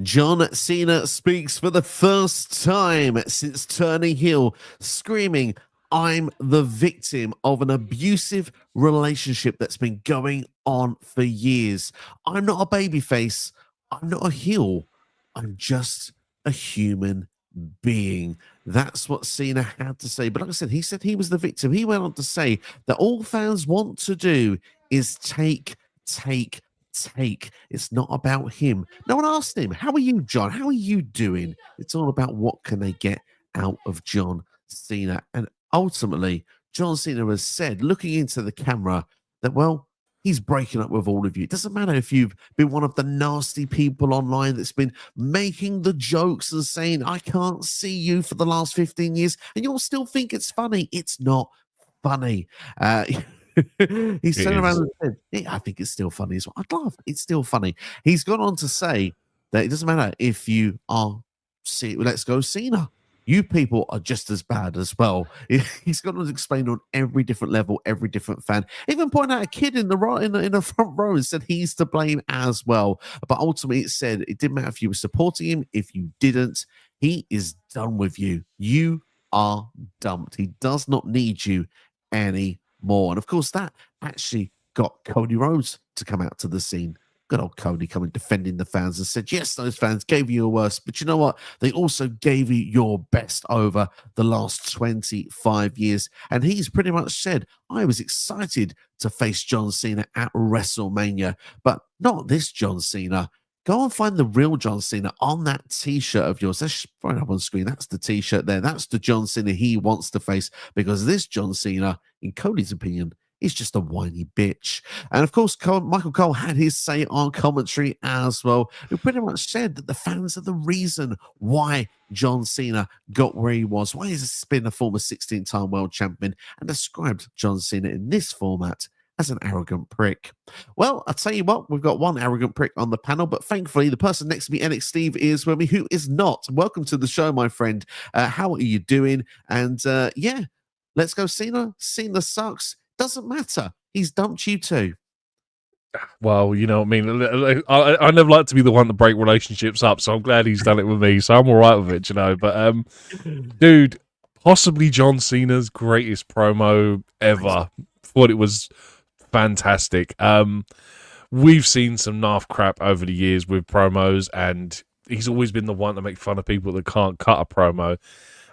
John Cena speaks for the first time since turning heel, screaming, "I'm the victim of an abusive relationship that's been going on for years. I'm not a babyface. I'm not a heel. I'm just a human being." That's what Cena had to say. But like I said he was the victim. He went on to say that all fans want to do is take, take. It's not about him. No one asked him, "How are you, John? How are you doing?" It's all about what can they get out of John Cena. And ultimately, John Cena has said, looking into the camera, that, well, he's breaking up with all of you. It doesn't matter if you've been one of the nasty people online that's been making the jokes and saying, "I can't see you" for the last 15 years, and you'll still think it's funny. It's not funny. He's It turned around is. and said, "Yeah, I think it's still funny as well." I'd laugh. It's still funny. He's gone on to say that it doesn't matter if you are, let's go Cena. You people are just as bad as well. He's gone on to explain on every different level, every different fan. Even pointing out a kid in the right in the front row and said he's to blame as well. But ultimately, it said it didn't matter if you were supporting him, if you didn't. He is done with you. You are dumped. He does not need you anymore. And of course, that actually got Cody Rhodes to come out to the scene. Good old Cody coming defending the fans and said, "Yes, those fans gave you your worst, but you know what? They also gave you your best over the last 25 years." And he's pretty much said, "I was excited to face John Cena at WrestleMania, but not this John Cena." Go and find the real John Cena on that t-shirt of yours. Let's throw it up on screen. That's the t-shirt there. That's the John Cena he wants to face, because this John Cena, in Cody's opinion, is just a whiny bitch. And of course, Michael Cole had his say on commentary as well, who pretty much said that the fans are the reason why John Cena got where he was, why he's been a former 16-time world champion, and described John Cena in this format as an arrogant prick. Well, I'll tell you what, we've got one arrogant prick on the panel, but thankfully the person next to me, NXSteve, is with me, who is not. Welcome to the show, my friend. How are you doing? And yeah, let's go Cena. Cena sucks. Doesn't matter. He's dumped you too. Well, you know what I mean. I never like to be the one to break relationships up, so I'm glad he's done it with me. So I'm all right with it, you know. But dude, possibly John Cena's greatest promo ever. Thought it was fantastic. We've seen some naff crap over the years with promos, and he's always been the one to make fun of people that can't cut a promo.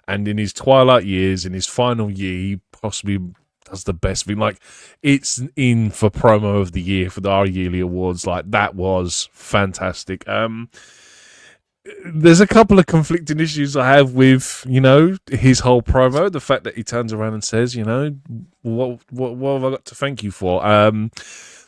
And in his twilight years, in his final year, he possibly does the best thing. Like, it's in for promo of the year for our yearly awards. Like, that was fantastic. There's a couple of conflicting issues I have with, you know, his whole promo. The fact that he turns around and says, you know, what have I got to thank you for?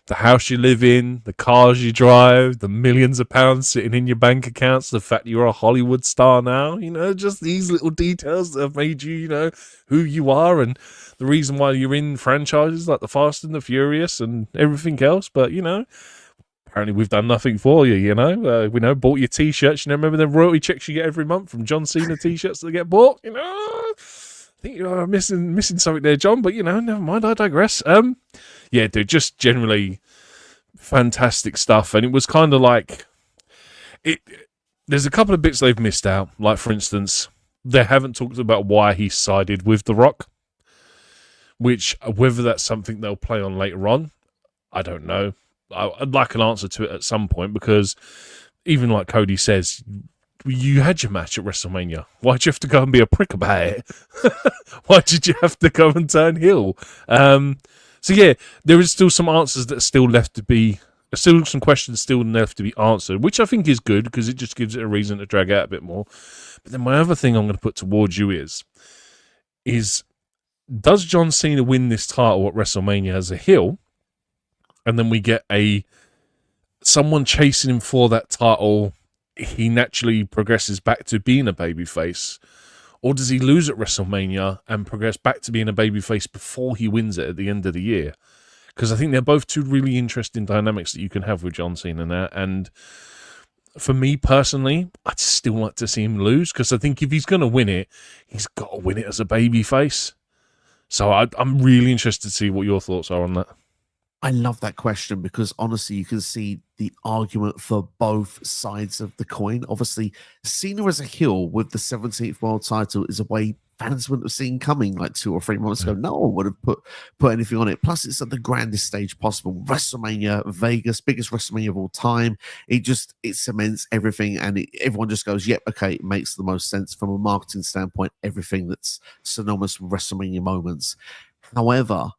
The house you live in, the cars you drive, the millions of pounds sitting in your bank accounts, the fact you're a Hollywood star now, you know, just these little details that have made you, you know, who you are, and the reason why you're in franchises like the Fast and the Furious and everything else. But, you know, apparently we've done nothing for you, you know. We know, bought your T-shirts. You know, remember the royalty checks you get every month from John Cena T-shirts that get bought? You know, I think you're missing something there, John. But, you know, never mind, I digress. Yeah, dude, just generally fantastic stuff. And it was kind of like, there's a couple of bits they've missed out. Like, for instance, they haven't talked about why he sided with The Rock, which, whether that's something they'll play on later on, I don't know. I'd like an answer to it at some point, because even like Cody says, you had your match at WrestleMania. Why'd you have to go and be a prick about it? Why did you have to go and turn heel? So yeah, there is still some answers that are still left to be, still some questions still left to be answered, which I think is good, because it just gives it a reason to drag out a bit more. But then my other thing I'm going to put towards you is does John Cena win this title at WrestleMania as a heel, and then we get someone chasing him for that title, he naturally progresses back to being a babyface? Or does he lose at WrestleMania and progress back to being a babyface before he wins it at the end of the year? Because I think they're both two really interesting dynamics that you can have with John Cena now. And for me personally, I'd still like to see him lose, because I think if he's going to win it, he's got to win it as a babyface. So I'm really interested to see what your thoughts are on that. I love that question because honestly, you can see the argument for both sides of the coin. Obviously, Cena as a heel with the 17th world title is a way fans wouldn't have seen coming like 2 or 3 months ago. No one would have put anything on it. Plus, it's at the grandest stage possible. WrestleMania Vegas, biggest WrestleMania of all time. It cements everything, and everyone just goes, "Yep, okay, it makes the most sense from a marketing standpoint." Everything that's synonymous with WrestleMania moments. However,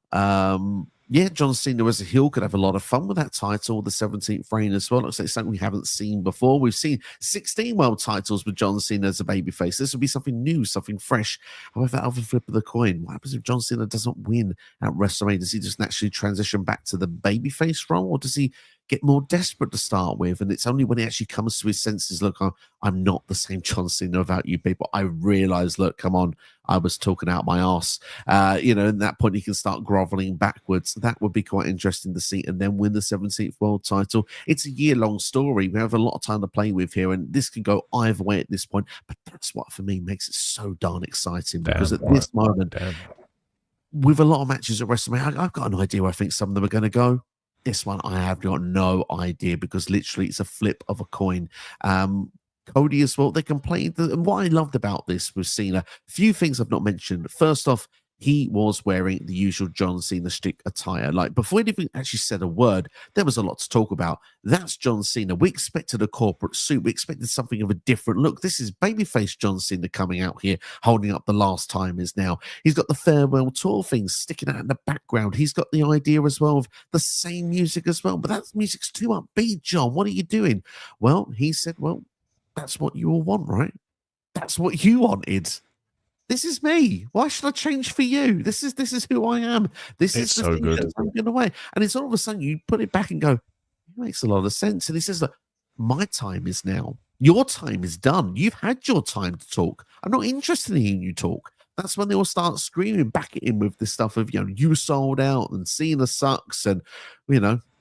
yeah, John Cena as a heel could have a lot of fun with that title, the 17th reign as well. Looks like something we haven't seen before. We've seen 16 world titles with John Cena as a babyface. This would be something new, something fresh. However, other flip of the coin, what happens if John Cena doesn't win at WrestleMania? Does he just naturally transition back to the babyface role, or does he get more desperate to start with? And it's only when he actually comes to his senses, look, I'm not the same John Cena without you people. I realize, look, come on, I was talking out my ass. At that point, he can start groveling backwards. That would be quite interesting to see, and then win the 17th world title. It's a year-long story. We have a lot of time to play with here, and this can go either way at this point. But that's what, for me, makes it so darn exciting, because at this moment, with a lot of matches at WrestleMania, I've got an idea where I think some of them are going to go. This one, I have got no idea, because literally it's a flip of a coin. Cody as well, they can play. What I loved about this with Cena, few things I've not mentioned. First off, he was wearing the usual John Cena shtick attire. Like, before he even actually said a word, there was a lot to talk about. That's John Cena. We expected a corporate suit. We expected something of a different look. This is babyface John Cena coming out here, holding up the last timers now. He's got the farewell tour things sticking out in the background. He's got the idea as well of the same music as well. But that music's too upbeat, John. What are you doing? Well, he said, well, that's what you all want, right? That's what you wanted. This is me. Why should I change for you? This is who I am. This is the so thing good. that's taken away. And it's all of a sudden you put it back and go, it makes a lot of sense. And he says that my time is now. Your time is done. You've had your time to talk. I'm not interested in hearing you talk. That's when they all start screaming back at him with this stuff of, you sold out and Cena sucks. And,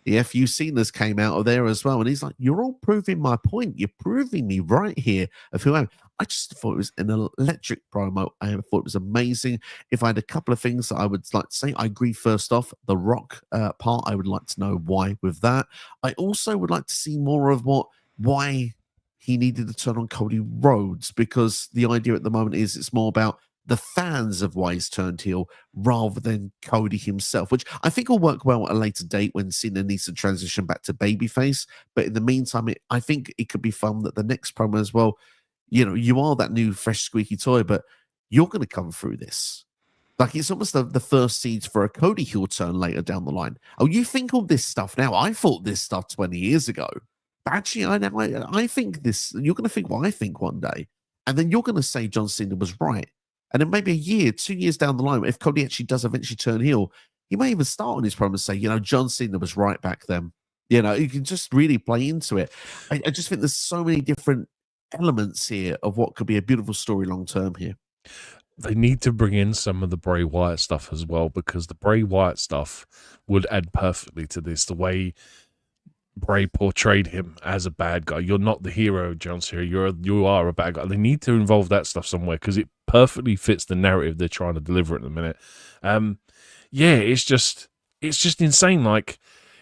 the FU Cena's came out of there as well. And he's like, you're all proving my point. You're proving me right here of who I am. I just thought it was an electric promo. I thought it was amazing. If I had a couple of things that I would like to say, I agree first off, the Rock part, I would like to know why with that. I also would like to see more of why he needed to turn on Cody Rhodes, because the idea at the moment is it's more about the fans of why he's turned heel rather than Cody himself, which I think will work well at a later date when Cena needs to transition back to babyface. But in the meantime, I think it could be fun that the next promo as well, you are that new fresh squeaky toy, but you're going to come through this. Like, it's almost the first seeds for a Cody heel turn later down the line. Oh, you think all this stuff now. I thought this stuff 20 years ago. But actually, I think this. You're going to think what I think one day. And then you're going to say John Cena was right. And then maybe a year, 2 years down the line, if Cody actually does eventually turn heel, he may even start on his promo and say, John Cena was right back then. You can just really play into it. I just think there's so many different elements here of what could be a beautiful story long term here. They need to bring in some of the Bray Wyatt stuff as well, because the Bray Wyatt stuff would add perfectly to this. The way Bray portrayed him as a bad guy. You're not the hero, John Cena. You are a bad guy. They need to involve that stuff somewhere, because it perfectly fits the narrative they're trying to deliver at the minute. It's just insane. Like,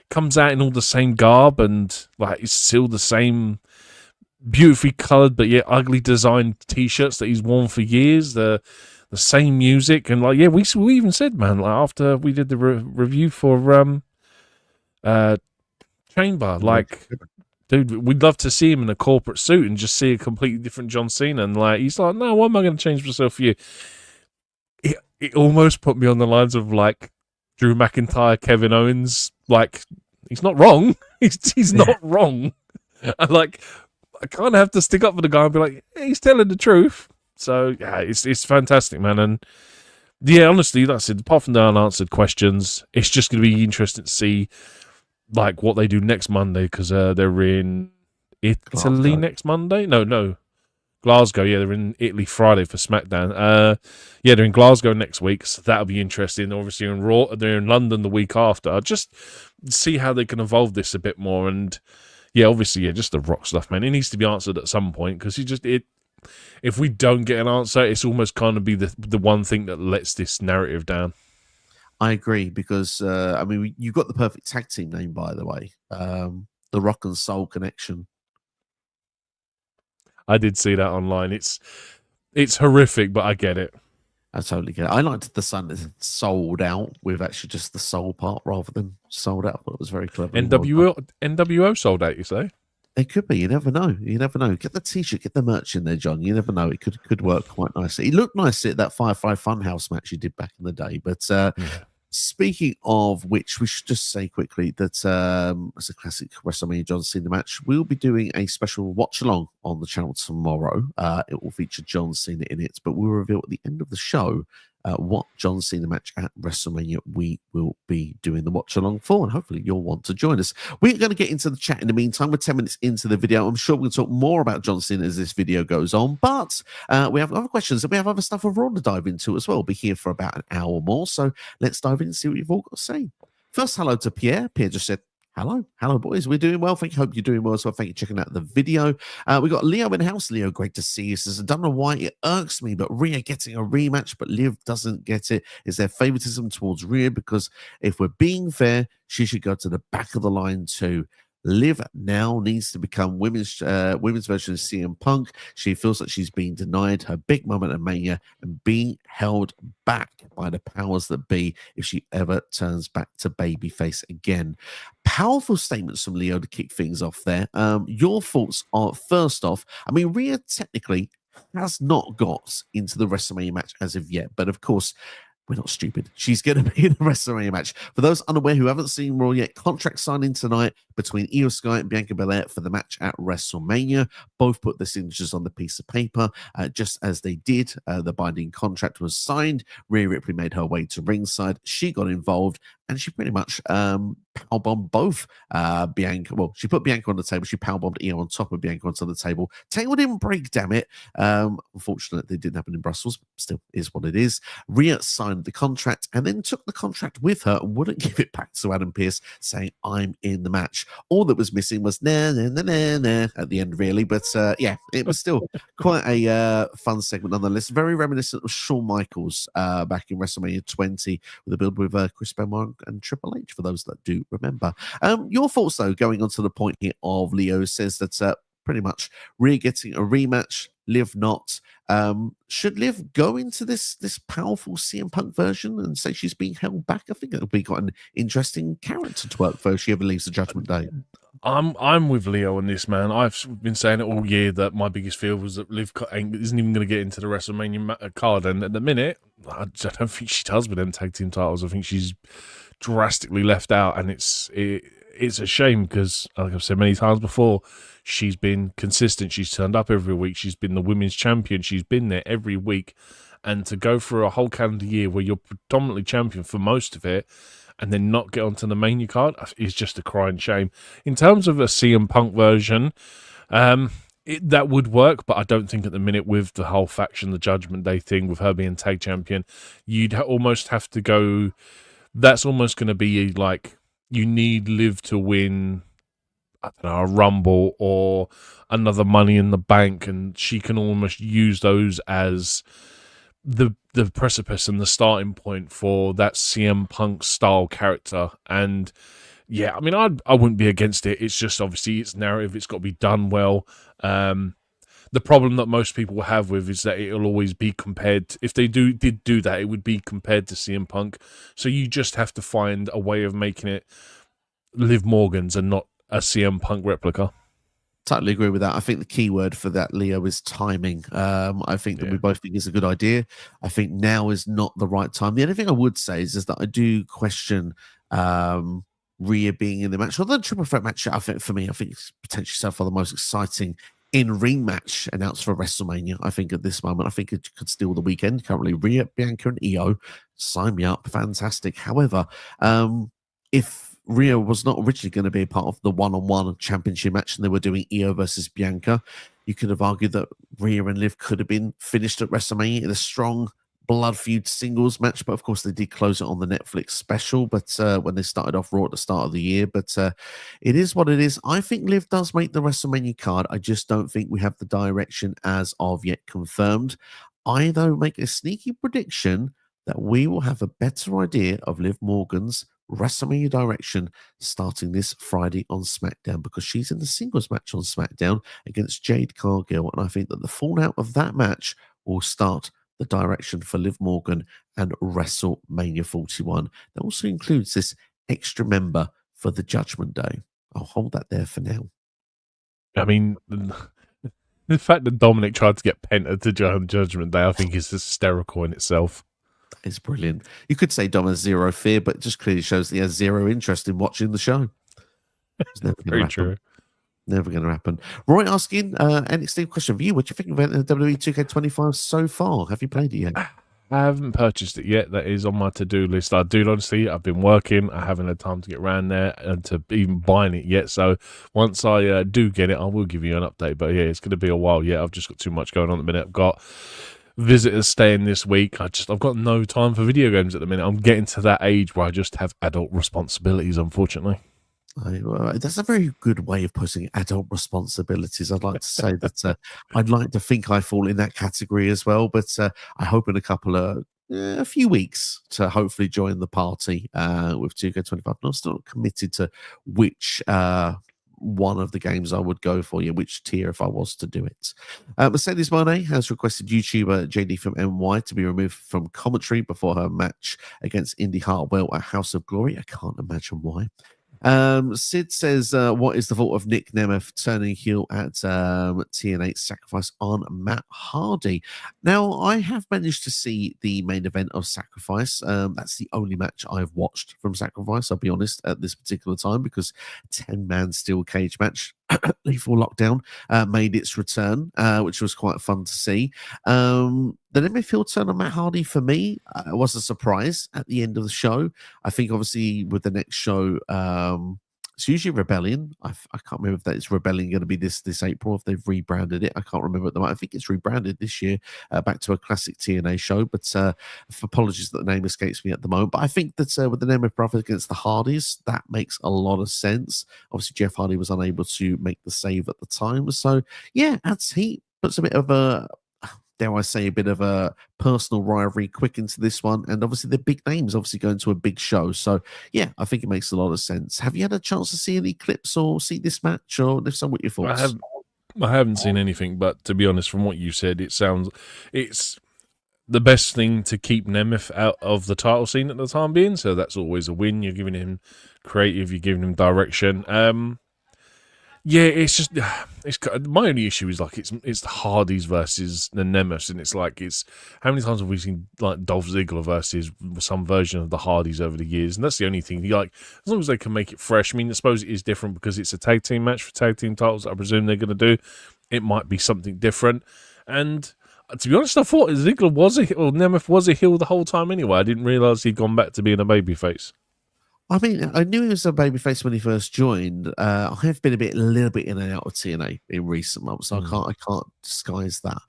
comes out in all the same garb, and like it's still the same beautifully coloured but yet ugly designed t-shirts that he's worn for years. The same music, and like, we even said, man, like after we did the review for Chamber, like, dude, we'd love to see him in a corporate suit and just see a completely different John Cena. And like, he's like, no, why am I going to change myself for you? It almost put me on the lines of like Drew McIntyre, Kevin Owens. Like, he's not wrong. He's not wrong. And like, I kind of have to stick up for the guy and be like, he's telling the truth. So yeah, it's fantastic, man. And yeah, honestly, that's it. Apart from the unanswered questions, it's just going to be interesting to see like what they do next Monday, because they're in Italy next Monday. No, Glasgow. Yeah, they're in Italy Friday for SmackDown. They're in Glasgow next week, so that'll be interesting. Obviously, in Raw, they're in London the week after. Just see how they can evolve this a bit more. And yeah, obviously, just the Rock stuff, man. It needs to be answered at some point, because if we don't get an answer, it's almost kind of be the one thing that lets this narrative down. I agree because I mean you got the perfect tag team name, by the way. The Rock and Soul Connection. I did see that online. It's horrific, but I get it. I totally get it. I liked the Sun that's sold out with actually just the soul part rather than sold out. I thought it was very clever. NWO sold out, you say? It could be. You never know. You never know. Get the T-shirt, get the merch in there, John. You never know. It could work quite nicely. It looked nice at that Firefly Funhouse match you did back in the day. But speaking of which, we should just say quickly that it's a classic WrestleMania John Cena match. We'll be doing a special watch along on the channel tomorrow. It will feature John Cena in it, but we'll reveal at the end of the show what John Cena match at WrestleMania we will be doing the watch along for, and hopefully you'll want to join us. We're going to get into the chat in the meantime. We're 10 minutes into the video. I'm sure we'll talk more about John Cena as this video goes on, but we have other questions and we have other stuff of Raw to dive into as well. We'll be here for about an hour more, so let's dive in and see what you've all got to say. First, hello to Pierre. Pierre just said, hello, boys. We're doing well. Hope you're doing well as well. Thank you for checking out the video. We got Leo in the house. Leo, great to see you. Says, I don't know why it irks me, but Rhea getting a rematch, but Liv doesn't get it. Is there favoritism towards Rhea? Because if we're being fair, she should go to the back of the line too. Liv now needs to become women's version of CM Punk. She feels like she's being denied her big moment at Mania and being held back by the powers that be if she ever turns back to babyface again. Powerful statements from Leo to kick things off there. Your thoughts are, first off, I mean, Rhea technically has not got into the WrestleMania match as of yet, but of course, we're not stupid. She's going to be in the WrestleMania match. For those unaware who haven't seen Raw yet, contract signing tonight between Io Sky and Bianca Belair for the match at WrestleMania. Both put their signatures on the piece of paper, just as they did. The binding contract was signed. Rhea Ripley made her way to ringside. She got involved, and she pretty much powerbombed both Bianca. Well, she put Bianca on the table. She powerbombed Io on top of Bianca onto the table. Table didn't break, damn it. Unfortunately, it didn't happen in Brussels. Still is what it is. Rhea signed the contract and then took the contract with her and wouldn't give it back to Adam Pearce, saying, I'm in the match. All that was missing was na na na na na at the end, really. But yeah, it was still quite a fun segment nonetheless. Very reminiscent of Shawn Michaels back in WrestleMania 20 with a build with Chris Benoit and Triple H, for those that do remember. Your thoughts, though, going on to the point here of Leo says that pretty much Rhea getting a rematch, Liv not. Should Liv go into this powerful CM Punk version and say she's being held back? I think it would be quite an interesting character to work for if she ever leaves the Judgment Day. I'm with Leo on this, man. I've been saying it all year that my biggest fear was that Liv isn't even going to get into the WrestleMania card, and at the minute, I don't think she does with them tag team titles. I think she's drastically left out, and it's a shame because, like I've said many times before, she's been consistent. She's turned up every week. She's been the women's champion. She's been there every week, and to go through a whole calendar year where you're predominantly champion for most of it, and then not get onto the Mania card is just a crying shame. In terms of a CM Punk version, that would work, but I don't think at the minute with the whole faction, the Judgment Day thing, with her being tag champion, you'd almost have to go. That's almost going to be like you need Liv to win, I don't know, a Rumble or another Money in the Bank, and she can almost use those as the precipice and the starting point for that CM Punk style character. And yeah, I mean, I wouldn't be against it. It's just obviously it's narrative. It's got to be done well. The problem that most people have with is that it'll always be compared. If they did do that, it would be compared to CM Punk. So you just have to find a way of making it Liv Morgan's and not a CM Punk replica. Totally agree with that. I think the key word for that, Leo, is timing. I think that we both think it's a good idea. I think now is not the right time. The only thing I would say is that I do question Rhea being in the match. Although the triple threat match, I think for me, I think it's potentially so far the most exciting in-ring match announced for WrestleMania. I think at this moment, I think it could steal the weekend. Currently, Rhea, Bianca, and Io, sign me up. Fantastic. However, if Rhea was not originally going to be a part of the one-on-one championship match and they were doing Io versus Bianca, you could have argued that Rhea and Liv could have been finished at WrestleMania in a strong blood feud singles match, but of course they did close it on the Netflix special, but when they started off Raw at the start of the year. But it is what it is. I think Liv does make the WrestleMania card. I just don't think we have the direction as of yet confirmed. I, though, make a sneaky prediction that we will have a better idea of Liv Morgan's WrestleMania direction starting this Friday on SmackDown, because she's in the singles match on SmackDown against Jade Cargill. And I think that the fallout of that match will start the direction for Liv Morgan and WrestleMania 41. That also includes this extra member for the Judgment Day. I'll hold that there for now. I mean, the fact that Dominic tried to get Penta to join Judgment Day, I think is hysterical in itself. That is brilliant. You could say Dom has zero fear, but it just clearly shows that he has zero interest in watching the show. It's never going to happen. True. Never going to happen. Roy asking, NXT question for you. What do you think of WWE 2K25 so far? Have you played it yet? I haven't purchased it yet. That is on my to-do list. I do honestly. I've been working. I haven't had time to get around there and to even buying it yet. So once I do get it, I will give you an update. But yeah, it's going to be a while yet. I've just got too much going on at the minute. I've got visitors staying this week. I've got no time for video games at the minute. I'm getting to that age where I just have adult responsibilities, unfortunately. That's a very good way of putting it, adult responsibilities. I'd like to say that I'd like to think I fall in that category as well, but I hope in a few weeks to hopefully join the party with 2K25. I'm still not committed to which one of the games I would go for, which tier if I was to do it. Mercedes Monet has requested YouTuber JD from NY to be removed from commentary before her match against Indy Hartwell at House of Glory. I can't imagine why. Sid says, what is the fault of Nick Nemeth turning heel at TNA Sacrifice on Matt Hardy? Now, I have managed to see the main event of Sacrifice. That's the only match I've watched from Sacrifice, I'll be honest, at this particular time, because 10-man steel cage match, Lethal Lockdown, made its return, which was quite fun to see. The Nemeth heel turn on Matt Hardy, for me, was a surprise at the end of the show. I think, obviously, with the next show, it's usually Rebellion. I can't remember if that is Rebellion going to be this April, if they've rebranded it. I can't remember at the moment. I think it's rebranded this year back to a classic TNA show, but apologies that the name escapes me at the moment. But I think that with the Nemeth brothers against the Hardys, that makes a lot of sense. Obviously, Jeff Hardy was unable to make the save at the time. So, yeah, adds heat, puts a bit of a, dare I say, a bit of a personal rivalry quick into this one. And obviously the big names obviously going to a big show. So, yeah, I think it makes a lot of sense. Have you had a chance to see any clips or see this match? Or if so, what are your thoughts? I haven't seen anything, but to be honest, from what you said, it's the best thing to keep Nemeth out of the title scene at the time being. So that's always a win. You're giving him creative, you're giving him direction. Yeah, it's just my only issue is like it's the Hardys versus the Nemeth, and it's like how many times have we seen like Dolph Ziggler versus some version of the Hardys over the years, and that's the only thing. Like, as long as they can make it fresh. I mean, I suppose it is different because it's a tag team match for tag team titles. I presume they're going to do. It might be something different, and to be honest, I thought Ziggler Nemeth was a heel the whole time anyway. I didn't realize he'd gone back to being a babyface. I mean, I knew he was a babyface when he first joined. I have been a little bit in and out of TNA in recent months, so I can't disguise that.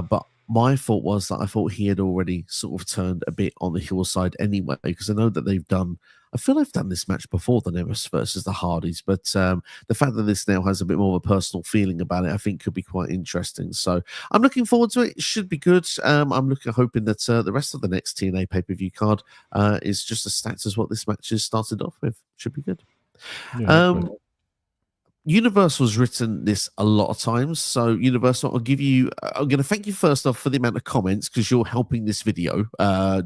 But my thought was that I thought he had already sort of turned a bit on the heel side anyway, because I know that I feel they've done this match before, the Nemeth versus the Hardys, but the fact that this now has a bit more of a personal feeling about it, I think could be quite interesting. So I'm looking forward to it. It should be good. I'm hoping that the rest of the next TNA pay-per-view card is just as stacked as what this match has started off with. Should be good. Yeah, Universal's written this a lot of times. So Universal, I'm going to thank you first off for the amount of comments, because you're helping this video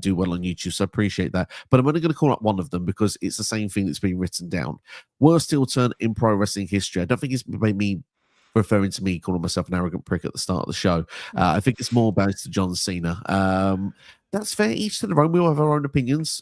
do well on YouTube. So I appreciate that. But I'm only going to call up one of them because it's the same thing that's being written down. Worst heel turn in pro wrestling history. I don't think it's made me referring to me calling myself an arrogant prick at the start of the show. I think it's more about to John Cena. That's fair. Each to their own. We all have our own opinions.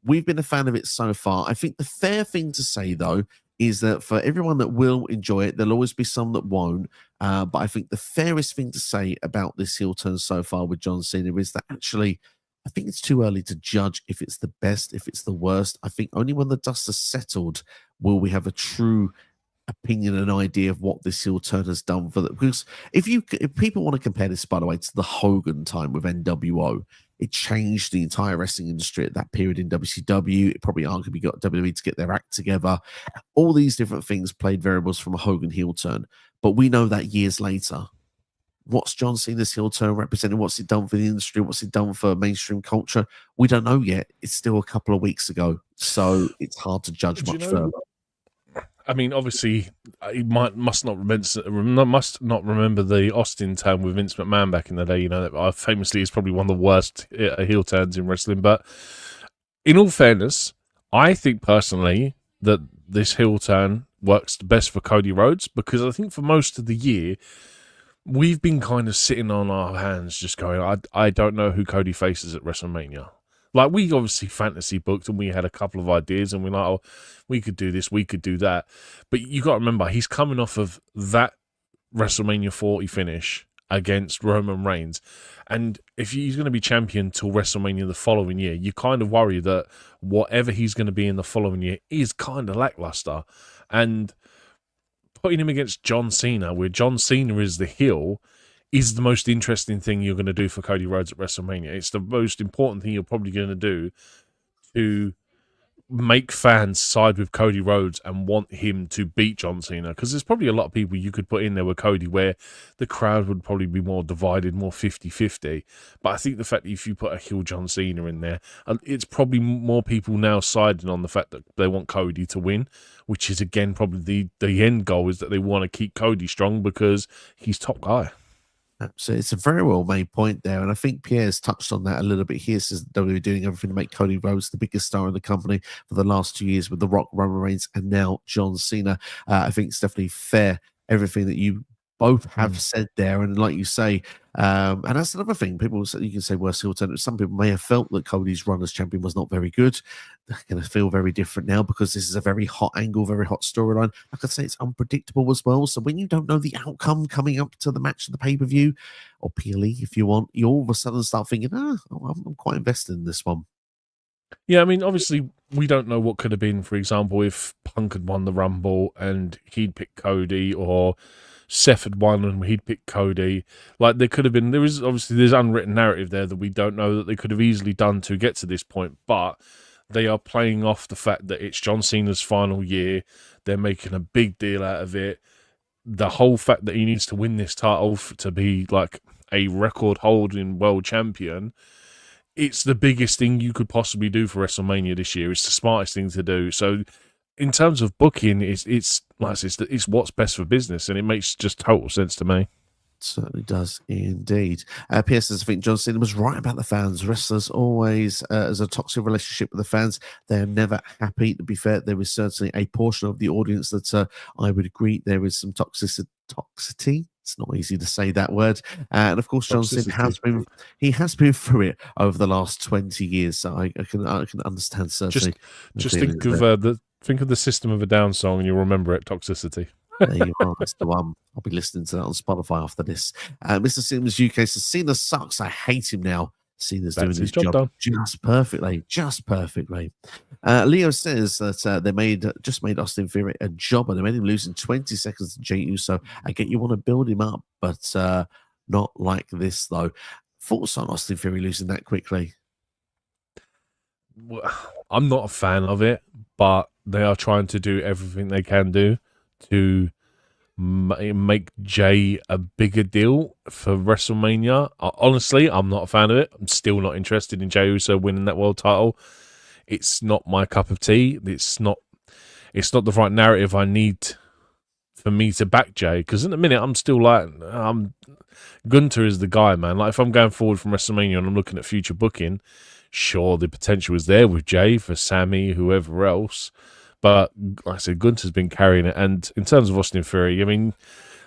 We've been a fan of it so far. I think the fair thing to say, though, is that for everyone that will enjoy it, there'll always be some that won't. But I think the fairest thing to say about this heel turn so far with John Cena is that actually, I think it's too early to judge if it's the best, if it's the worst. I think only when the dust has settled will we have a true opinion and idea of what this heel turn has done for them. Because if people want to compare this, by the way, to the Hogan time with NWO, it changed the entire wrestling industry at that period in WCW. It probably arguably got WWE to get their act together. All these different things played variables from a Hogan heel turn. But we know that years later, what's John Cena's heel turn representing? What's it done for the industry? What's it done for mainstream culture? We don't know yet. It's still a couple of weeks ago, so it's hard to judge Do you much further. know? I mean, obviously, he must not remember the Austin turn with Vince McMahon back in the day. You know, that famously is probably one of the worst heel turns in wrestling. But in all fairness, I think personally that this heel turn works best for Cody Rhodes, because I think for most of the year we've been kind of sitting on our hands, just going, I don't know who Cody faces at WrestleMania. Like, we obviously fantasy booked and we had a couple of ideas and we're like, oh, we could do this, we could do that. But you got to remember, he's coming off of that WrestleMania 40 finish against Roman Reigns. And if he's going to be champion till WrestleMania the following year, you kind of worry that whatever he's going to be in the following year is kind of lackluster. And putting him against John Cena, where John Cena is the heel, is the most interesting thing you're going to do for Cody Rhodes at WrestleMania. It's the most important thing you're probably going to do to make fans side with Cody Rhodes and want him to beat John Cena, because there's probably a lot of people you could put in there with Cody where the crowd would probably be more divided, more 50-50. But I think the fact that if you put a heel John Cena in there, it's probably more people now siding on the fact that they want Cody to win, which is again probably the end goal, is that they want to keep Cody strong because he's top guy. So it's a very well made point there, and I think Pierre's touched on that a little bit here. Says WWE doing everything to make Cody Rhodes the biggest star in the company for the last 2 years with The Rock, Roman Reigns, and now John Cena. I think it's definitely fair, everything that you both have said there, and like you say, and that's another thing. People, you can say worse heel turn. Some people may have felt that Cody's run as champion was not very good. They're going to feel very different now because this is a very hot angle, very hot storyline. Like I say, it's unpredictable as well. So when you don't know the outcome coming up to the match of the pay-per-view, or PLE if you want, you all of a sudden start thinking, I'm quite invested in this one. Yeah, I mean, obviously, we don't know what could have been, for example, if Punk had won the Rumble and he'd picked Cody, or Seth had won and he'd picked Cody. Like, there's unwritten narrative there that we don't know that they could have easily done to get to this point, but they are playing off the fact that it's John Cena's final year. They're making a big deal out of it. The whole fact that he needs to win this title to be like a record-holding world champion, it's the biggest thing you could possibly do for WrestleMania this year. It's the smartest thing to do. So in terms of booking, it's what's best for business, and it makes just total sense to me. Certainly does indeed. Pierce says, I think John Cena was right about the fans. Wrestlers always, as a toxic relationship with the fans, they're never happy. To be fair, there is certainly a portion of the audience that I would agree there is some toxicity. It's not easy to say that word. And of course, John Cena has been through it over the last 20 years. So I can understand certainly. Just think of the System of a Down song and you'll remember it, Toxicity. There you are. That's the one. I'll be listening to that on Spotify after this. Mr. Simmons UK says, Cena sucks. I hate him now. Cena's doing his job done. Just perfectly. Leo says that they just made Austin Theory a job, and they made him lose in 20 seconds to Jey Uso. I get you want to build him up, but not like this, though. Thoughts on Austin Theory losing that quickly? Well, I'm not a fan of it, but they are trying to do everything they can do to make Jey a bigger deal for WrestleMania. Honestly, I'm not a fan of it. I'm still not interested in Jey Uso winning that world title. It's not my cup of tea. It's not the right narrative I need for me to back Jey, because in a minute I'm still like, Gunther is the guy, man. Like, if I'm going forward from WrestleMania and I'm looking at future booking, sure, the potential is there with Jey, for Sammy, whoever else. But like I said, Gunther's been carrying it. And in terms of Austin Theory, I mean,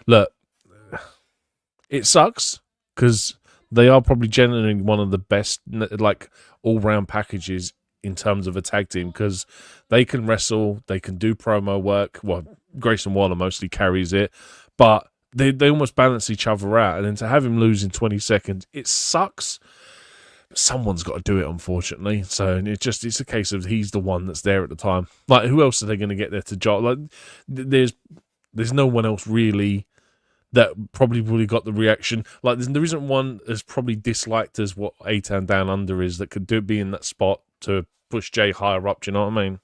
look, it sucks because they are probably genuinely one of the best, like, all-round packages in terms of a tag team, because they can wrestle, they can do promo work. Well, Grayson Waller mostly carries it, but they almost balance each other out. And then to have him lose in 20 seconds, it sucks. Someone's got to do it, unfortunately. So it's a case of he's the one that's there at the time. Like, who else are they going to get there to job? Like, there's no one else really that probably would have got the reaction. Like, there isn't one as probably disliked as what A-Town Down Under is that could be in that spot to push Jey higher up. Do you know what I mean?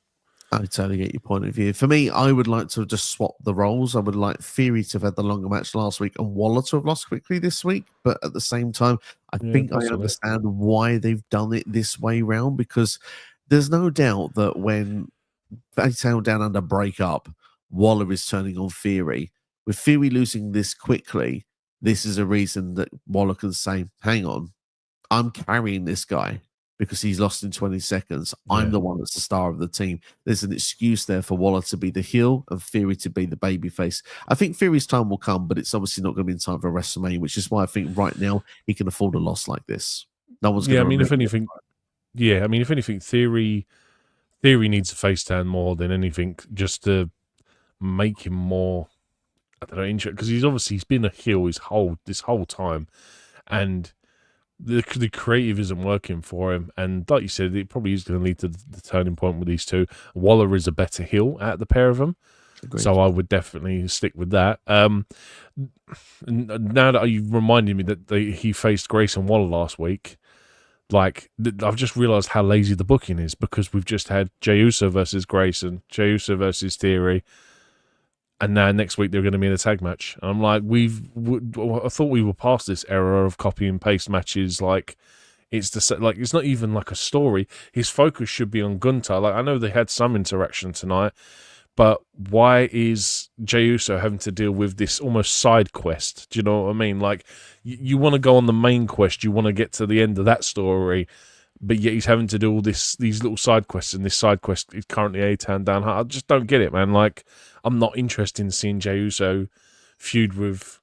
I totally get your point of view. For me, I would like to just swap the roles. I would like Theory to have had the longer match last week and Waller to have lost quickly this week. But at the same time, I Yeah, think I possibly. understand why they've done it this way round, because there's no doubt that when Fatal Down Under break up, Waller is turning on Theory. With Theory losing this quickly, this is a reason that Waller can say, hang on, I'm carrying this guy because he's lost in 20 seconds. I'm Yeah. the one that's the star of the team. There's an excuse there for Waller to be the heel and Theory to be the babyface. I think Theory's time will come, but it's obviously not going to be in time for WrestleMania, which is why I think right now he can afford a loss like this. No one's going Yeah, to I mean, if remember. anything, Theory needs a face turn more than anything, just to make him more, I don't know, interesting, because he's been a heel this whole time, and the creative isn't working for him. And like you said, it probably is going to lead to the turning point with these two. Waller is a better heel at the pair of them. Agreed. So I would definitely stick with that. Now that you reminded me that he faced Grayson Waller last week, like, I've just realised how lazy the booking is, because we've just had Jey Uso versus Grayson, Jey Uso versus Theory, and now next week they're going to be in a tag match. And I'm like, I thought we were past this era of copy and paste matches. Like, it's not even like a story. His focus should be on Gunter. Like, I know they had some interaction tonight, but why is Jey Uso having to deal with this almost side quest? Do you know what I mean? Like, you want to go on the main quest, you want to get to the end of that story, but yet he's having to do all these little side quests, and this side quest is currently A-Town Down. I just don't get it, man. Like, I'm not interested in seeing Jey Uso feud with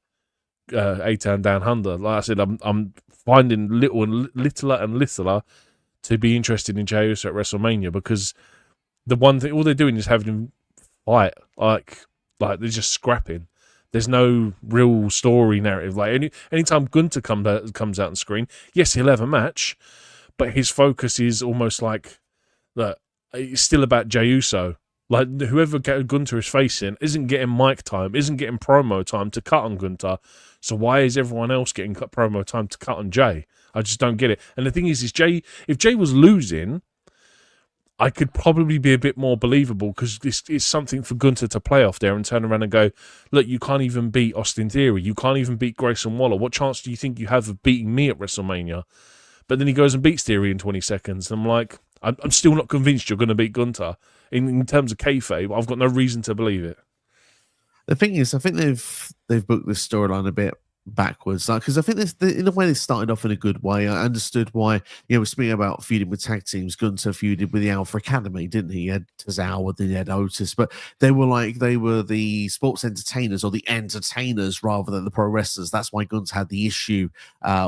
A-Town Down Under. Like I said, I'm finding littler and littler to be interested in Jey Uso at WrestleMania, because the one thing, all they're doing is having him fight. Like they're just scrapping. There's no real story narrative. Like, anytime Gunter comes out on screen, yes, he'll have a match, but his focus is almost like that. It's still about Jey Uso. Like, whoever Gunter is facing isn't getting mic time, isn't getting promo time to cut on Gunter. So why is everyone else getting promo time to cut on Jey? I just don't get it. And the thing is if Jey was losing, I could probably be a bit more believable, because this is something for Gunter to play off there and turn around and go, look, you can't even beat Austin Theory. You can't even beat Grayson Waller. What chance do you think you have of beating me at WrestleMania? But then he goes and beats Theory in 20 seconds. And I'm like, I'm still not convinced you're going to beat Gunter. In terms of kayfabe, I've got no reason to believe it. The thing is, I think they've booked this storyline a bit backwards, because I think in a way they started off in a good way. I understood why. We're speaking about feuding with tag teams. Gunter feuded with the Alpha Academy, didn't he? He had Tozawa, then he had Otis, but they were the sports entertainers, or the entertainers, rather than the pro wrestlers. That's why Gunter had the issue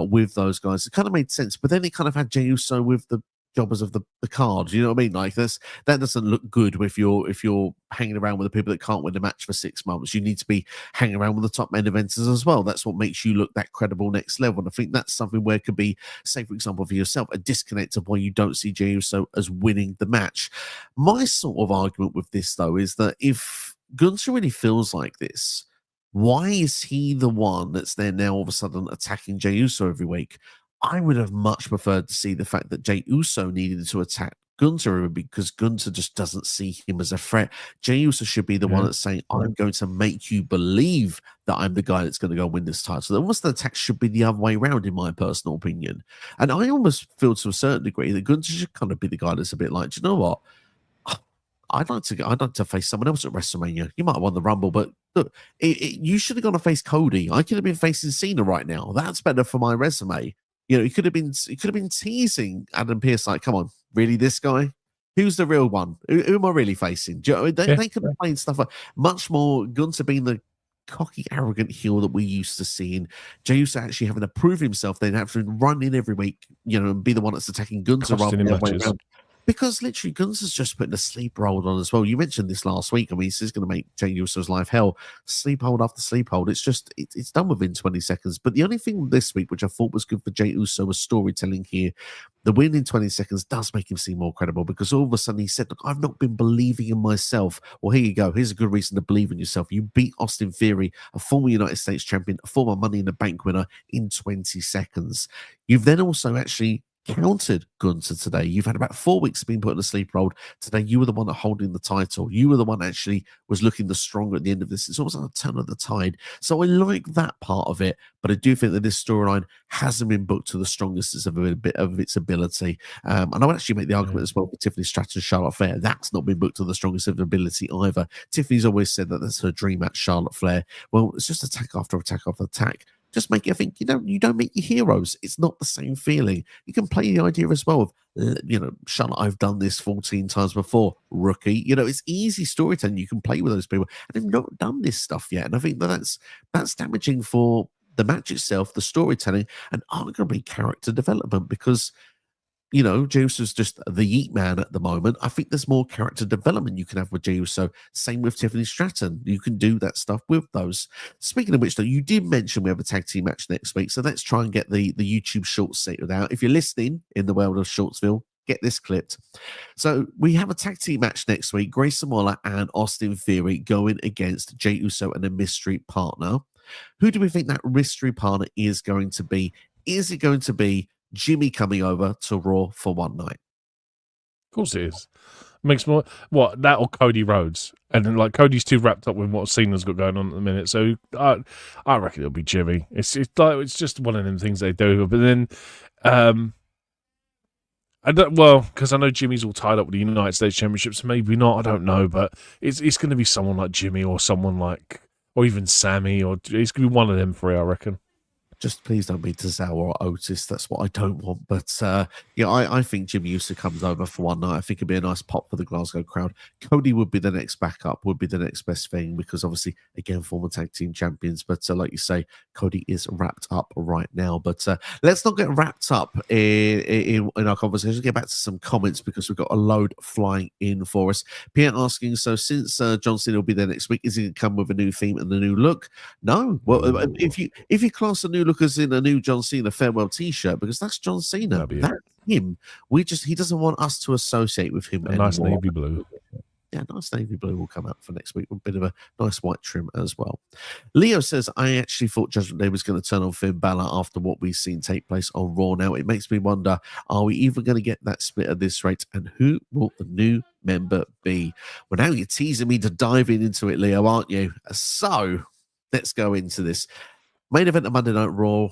with those guys. It kind of made sense, but then it kind of had Jey Uso with the jobbers of the card. You know what I mean? Like, that doesn't look good if you're hanging around with the people that can't win the match for 6 months. You need to be hanging around with the top main eventers as well. That's what makes you look that credible next level. And I think that's something where it could be, say for example, for yourself, a disconnect of why you don't see Jey Uso as winning the match. My sort of argument with this, though, is that if Gunther really feels like this, why is he the one that's there now all of a sudden attacking Jey Uso every week? I would have much preferred to see the fact that Jey Uso needed to attack Gunter, because Gunter just doesn't see him as a threat. Jey Uso should be the one that's saying, I'm going to make you believe that I'm the guy that's going to go win this title. So almost the attack should be the other way around, in my personal opinion. And I almost feel to a certain degree that Gunter should kind of be the guy that's a bit like, do you know what? I'd like to face someone else at WrestleMania. You might have won the Rumble, but look, you should have gone to face Cody. I could have been facing Cena right now. That's better for my resume. He could have been teasing Adam Pearce, like, come on, really, this guy? Who's the real one? Who am I really facing? Do you know, they could have played stuff like much more. Gunter being the cocky, arrogant heel that we used to see, and Jey Uso actually having to prove himself, then have to run in every week, and be the one that's attacking Gunter rather than the other way around. Because literally, Gunther's just putting a sleep hold on as well. You mentioned this last week. I mean, this is going to make Jey Uso's life hell. Sleep hold after sleep hold. It's just, it's done within 20 seconds. But the only thing this week, which I thought was good for Jey Uso, was storytelling here. The win in 20 seconds does make him seem more credible, because all of a sudden he said, look, I've not been believing in myself. Well, here you go. Here's a good reason to believe in yourself. You beat Austin Theory, a former United States champion, a former Money in the Bank winner, in 20 seconds. You've then also actually countered Gunther today. You've had about 4 weeks being put in a sleep hold. Today, you were the one that holding the title. You were the one actually was looking the stronger at the end of this. It's almost like a turn of the tide. So I like that part of it, but I do think that this storyline hasn't been booked to the strongest of its ability. And I would actually make the argument as well for Tiffany Stratton, Charlotte Flair. That's not been booked to the strongest of ability either. Tiffany's always said that that's her dream match, Charlotte Flair. Well, it's just attack after attack after attack. Just make you think you don't meet your heroes. It's not the same feeling. You can play the idea as well of Charlotte, I've done this 14 times before, rookie. It's easy storytelling. You can play with those people, and they've not done this stuff yet. And I think that's damaging for the match itself, the storytelling, and arguably character development because Jey Uso's just the Yeet Man at the moment. I think there's more character development you can have with Jey Uso. Same with Tiffany Stratton. You can do that stuff with those. Speaking of which, though, you did mention we have a tag team match next week, so let's try and get the YouTube shorts sorted out. If you're listening in the world of Shortsville, get this clipped. So we have a tag team match next week. Grayson Waller and Austin Theory going against Jey Uso and a mystery partner. Who do we think that mystery partner is going to be? Is it going to be Jimmy coming over to Raw for one night? Of course it is. Makes more that or Cody Rhodes, and then Cody's too wrapped up with what Cena's got going on at the minute. So I reckon it'll be Jimmy. It's just one of them things they do. But then I don't because I know Jimmy's all tied up with the United States Championship, so maybe not. I don't know, but it's going to be someone like Jimmy or someone or even Sammy, or it's going to be one of them three, I reckon. Just please don't be Tozawa or Otis. That's what I don't want. But I think Jimmy Uso comes over for one night. I think it'd be a nice pop for the Glasgow crowd. Cody would be the next backup, would be the next best thing because obviously, again, former tag team champions. But like you say, Cody is wrapped up right now. But let's not get wrapped up in our conversation. Let's get back to some comments because we've got a load flying in for us. Pierre asking, so since John Cena will be there next week, is he going to come with a new theme and a new look? No. Well, if you class a new look as in a new John Cena farewell t-shirt, because that's John Cena, that's him. He doesn't want us to associate with him anymore. Nice navy blue. Yeah, nice navy blue will come out for next week with a bit of a nice white trim as well. Leo says, I actually thought Judgment Day was going to turn on Finn Balor after what we've seen take place on Raw. Now, it makes me wonder, are we even going to get that split at this rate? And who will the new member be? Well, now you're teasing me to dive into it, Leo, aren't you? So, let's go into this. Main event of Monday Night Raw.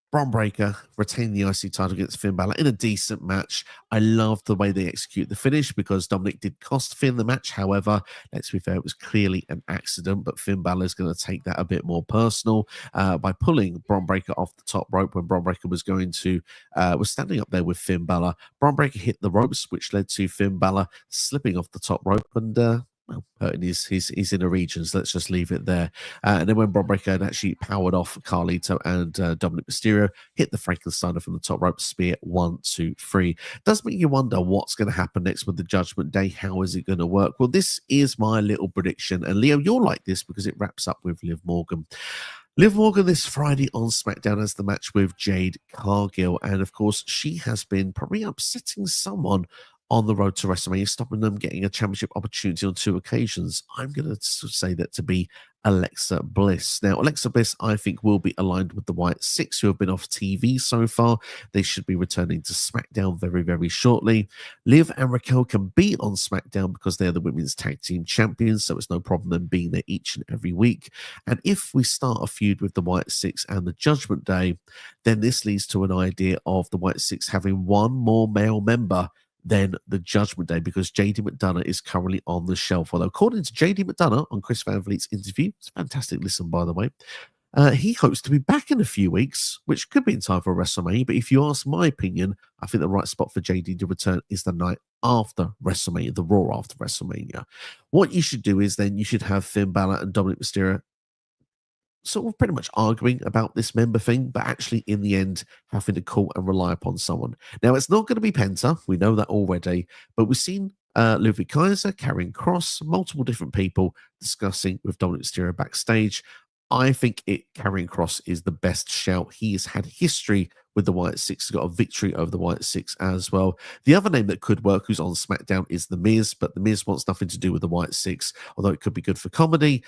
Bron Breakker retained the IC title against Finn Balor in a decent match. I loved the way they execute the finish because Dominic did cost Finn the match. However, let's be fair, it was clearly an accident, but Finn Balor is going to take that a bit more personal by pulling Bron Breakker off the top rope when Bron Breakker was standing up there with Finn Balor. Bron Breakker hit the ropes, which led to Finn Balor slipping off the top rope and hurting his inner regions. Let's just leave it there. And then when Bron Breakker had actually powered off Carlito and Dominic Mysterio, hit the Frankensteiner from the top rope, spear 1, 2, 3. Does make you wonder what's going to happen next with the Judgment Day. How is it going to work? Well, this is my little prediction. And Leo, you'll like this because it wraps up with Liv Morgan. Liv Morgan this Friday on SmackDown has the match with Jade Cargill. And of course, she has been probably upsetting someone on the road to WrestleMania, stopping them getting a championship opportunity on 2 occasions. I'm going to say that to be Alexa Bliss. Now, Alexa Bliss, I think, will be aligned with the White Six, who have been off TV so far. They should be returning to SmackDown very, very shortly. Liv and Raquel can be on SmackDown because they're the women's tag team champions, so it's no problem them being there each and every week. And if we start a feud with the White Six and the Judgment Day, then this leads to an idea of the White Six having one more male member than the Judgment Day, because JD McDonough is currently on the shelf. Although, according to JD McDonough on Chris Van Vliet's interview, it's a fantastic listen, by the way, he hopes to be back in a few weeks, which could be in time for WrestleMania. But if you ask my opinion, I think the right spot for JD to return is the night after WrestleMania, the Raw after WrestleMania. What you should do is then you should have Finn Balor and Dominic Mysterio sort of pretty much arguing about this member thing, but actually in the end having to call and rely upon someone. Now, it's not going to be Penta. We know that already, but we've seen Ludwig Kaiser, Karrion Kross, multiple different people discussing with Dominic Mysterio backstage. I think Karrion Kross is the best shout. He has had history with the White Six. He's got a victory over the White Six as well. The other name that could work, who's on SmackDown, is The Miz, but The Miz wants nothing to do with the White Six, although it could be good for comedy.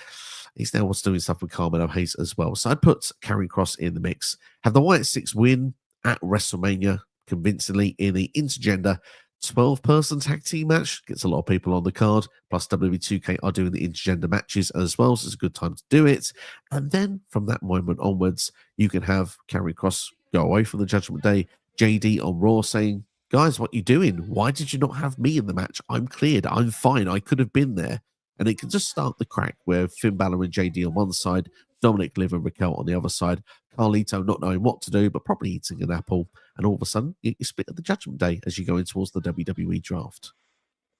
He's now wants doing stuff with Carmelo Hayes as well. So I'd put Karrion Kross in the mix. Have the White Six win at WrestleMania. convincingly in the intergender 12-person tag team match. Gets a lot of people on the card. Plus, WWE 2K are doing the intergender matches as well, so it's a good time to do it. And then from that moment onwards, you can have Karrion Kross go away from the Judgment Day. JD on Raw saying, guys, what are you doing? Why did you not have me in the match? I'm cleared. I'm fine. I could have been there. And it can just start the crack where Finn Balor and JD on one side, Dominic, Liv, and Raquel on the other side, Carlito not knowing what to do, but probably eating an apple. And all of a sudden, you split at the Judgment Day as you go in towards the WWE draft.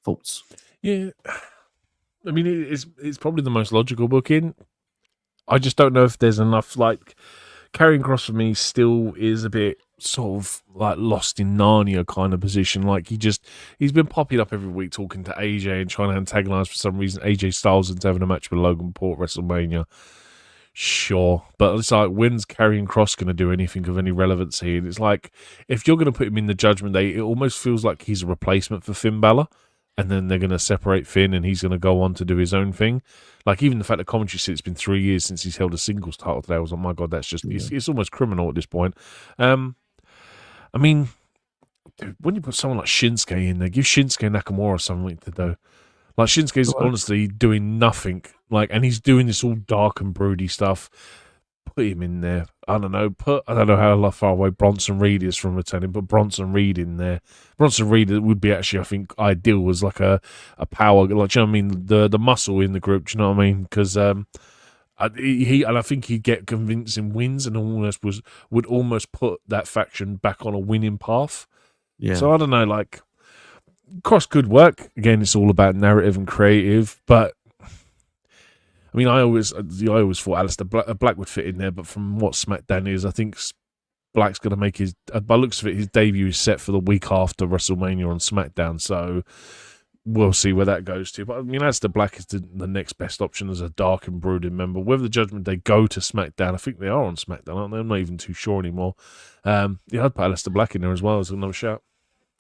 Thoughts? Yeah. I mean, it's probably the most logical booking. I just don't know if there's enough, like, Karrion Kross for me still is a bit sort of like lost in Narnia kind of position. Like he's been popping up every week talking to AJ and trying to antagonize for some reason AJ Styles into having a match with Logan Paul at WrestleMania. Sure, but it's like, when's Karrion Kross going to do anything of any relevancy? And it's like, if you're going to put him in the Judgment Day, it almost feels like he's a replacement for Finn Balor, and then they're going to separate Finn and he's going to go on to do his own thing. Like, even the fact that commentary said it's been 3 years since he's held a singles title today, I was like, my God, that's just, it's almost criminal at this point. I mean, dude, when you put someone like Shinsuke in there, give Shinsuke Nakamura something to do. Like, Shinsuke's honestly doing nothing. Like, and he's doing this all dark and broody stuff. Put him in there. I don't know how far away Bronson Reed is from returning, but Bronson Reed in there. Bronson Reed would be actually, I think, ideal as like a power, like, do you know what I mean? The muscle in the group, do you know what I mean? Because I think he'd get convincing wins and would almost put that faction back on a winning path. Yeah. So I don't know, like, Cross could work. Again, it's all about narrative and creative, but I mean, I always thought Aleister Black would fit in there, but from what SmackDown is, I think Black's going to make by looks of it, his debut is set for the week after WrestleMania on SmackDown, so we'll see where that goes to. But I mean, Aleister Black is the next best option as a dark and brooding member. Whether the Judgment Day go to SmackDown, I think they are on SmackDown, aren't they? I'm not even too sure anymore. Yeah, I'd put Aleister Black in there as well as another shout.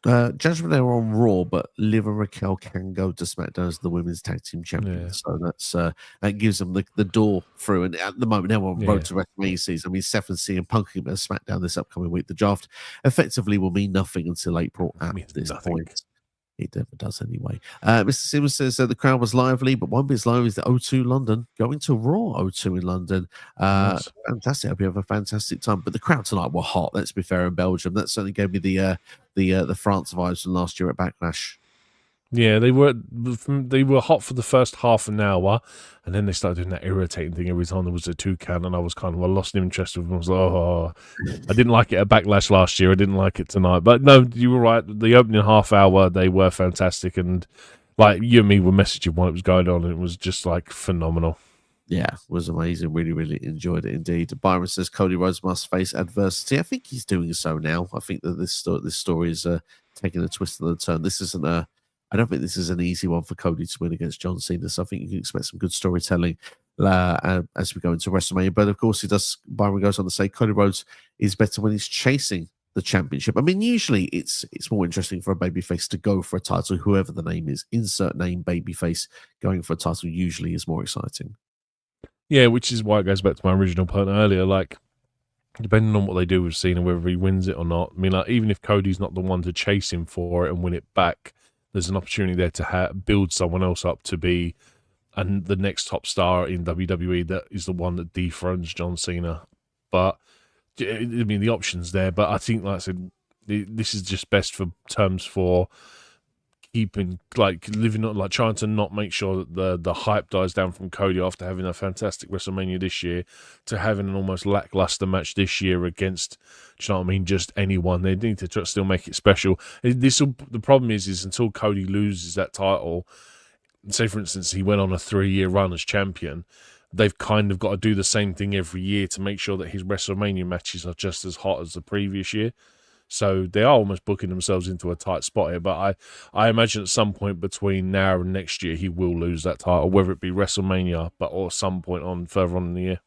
Judgment Day are on Raw, but Liv and Raquel can go to SmackDown as the women's tag team champions. Yeah. So that gives them the door through. And at the moment, they're on road to WrestleMania season. I mean, Seth and CM Punk at SmackDown this upcoming week. The draft effectively will mean nothing until April at this point. It never does anyway. Mr. Simmons says the crowd was lively, but one bit as lively is the O2 London going to Raw O2 in London. Nice. Fantastic. I hope you have a fantastic time. But the crowd tonight were hot. Let's be fair, in Belgium. That certainly gave me the France vibes from last year at Backlash. Yeah, they were hot for the first half an hour, and then they started doing that irritating thing every time there was a 2 count, and I was kind of lost interest with them. I was like, I didn't like it at Backlash last year. I didn't like it tonight. But no, you were right. The opening half hour, they were fantastic, and like you and me were messaging while it was going on, and it was just like phenomenal. Yeah, it was amazing. Really, really enjoyed it indeed. Byron says Cody Rhodes must face adversity. I think he's doing so now. I think that this story is taking a twist and a turn. I don't think this is an easy one for Cody to win against John Cena. So I think you can expect some good storytelling as we go into WrestleMania. But of course, Byron goes on to say Cody Rhodes is better when he's chasing the championship. I mean, usually it's more interesting for a babyface to go for a title, whoever the name is. Insert name babyface going for a title usually is more exciting. Yeah, which is why it goes back to my original point earlier. Like, depending on what they do with Cena, whether he wins it or not. I mean, like, even if Cody's not the one to chase him for it and win it back, there's an opportunity there to build someone else up to be the next top star in WWE that is the one that dethrones John Cena. But, I mean, the option's there. But I think, like I said, this is just best for terms for keeping, like, living on, like, trying to not make sure that the hype dies down from Cody after having a fantastic WrestleMania this year to having an almost lackluster match this year against, do you know what I mean, just anyone. They need to still make it special. The problem is until Cody loses that title, say for instance he went on a 3-year run as champion, they've kind of got to do the same thing every year to make sure that his WrestleMania matches are just as hot as the previous year. So they are almost booking themselves into a tight spot here. But I imagine at some point between now and next year, he will lose that title, whether it be WrestleMania, or some point further on in the year.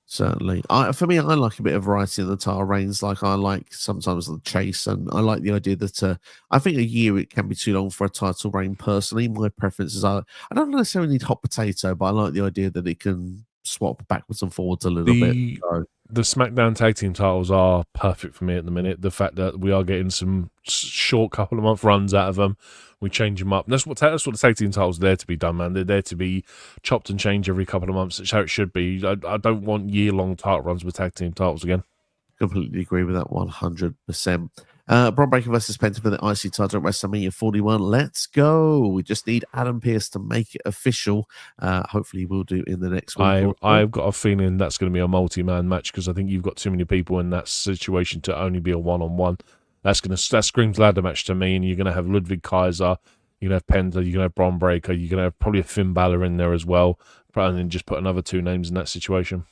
Certainly. For me, I like a bit of variety in the title reigns. Like, I like sometimes the chase, and I like the idea that I think a year it can be too long for a title reign. Personally, my preference is I don't necessarily need hot potato, but I like the idea that it can swap backwards and forwards a little bit. The So, the SmackDown tag team titles are perfect for me at the minute. The fact that we are getting some short couple of month runs out of them, we change them up. And that's what the tag team titles are there to be done, man. They're there to be chopped and changed every couple of months. That's how it should be. I don't want year-long title runs with tag team titles again. completely agree with that 100%. Braun Breaker versus Penta for the IC title at WrestleMania 41. Let's go. We just need Adam Pearce to make it official. Hopefully, we'll do in the next week. I've got a feeling that's going to be a multi-man match because I think you've got too many people in that situation to only be a one-on-one. That screams ladder match to me, and you're going to have Ludwig Kaiser, you're going to have Penta, you're going to have Braun Breaker, you're going to have probably a Finn Balor in there as well, and then just put another two names in that situation.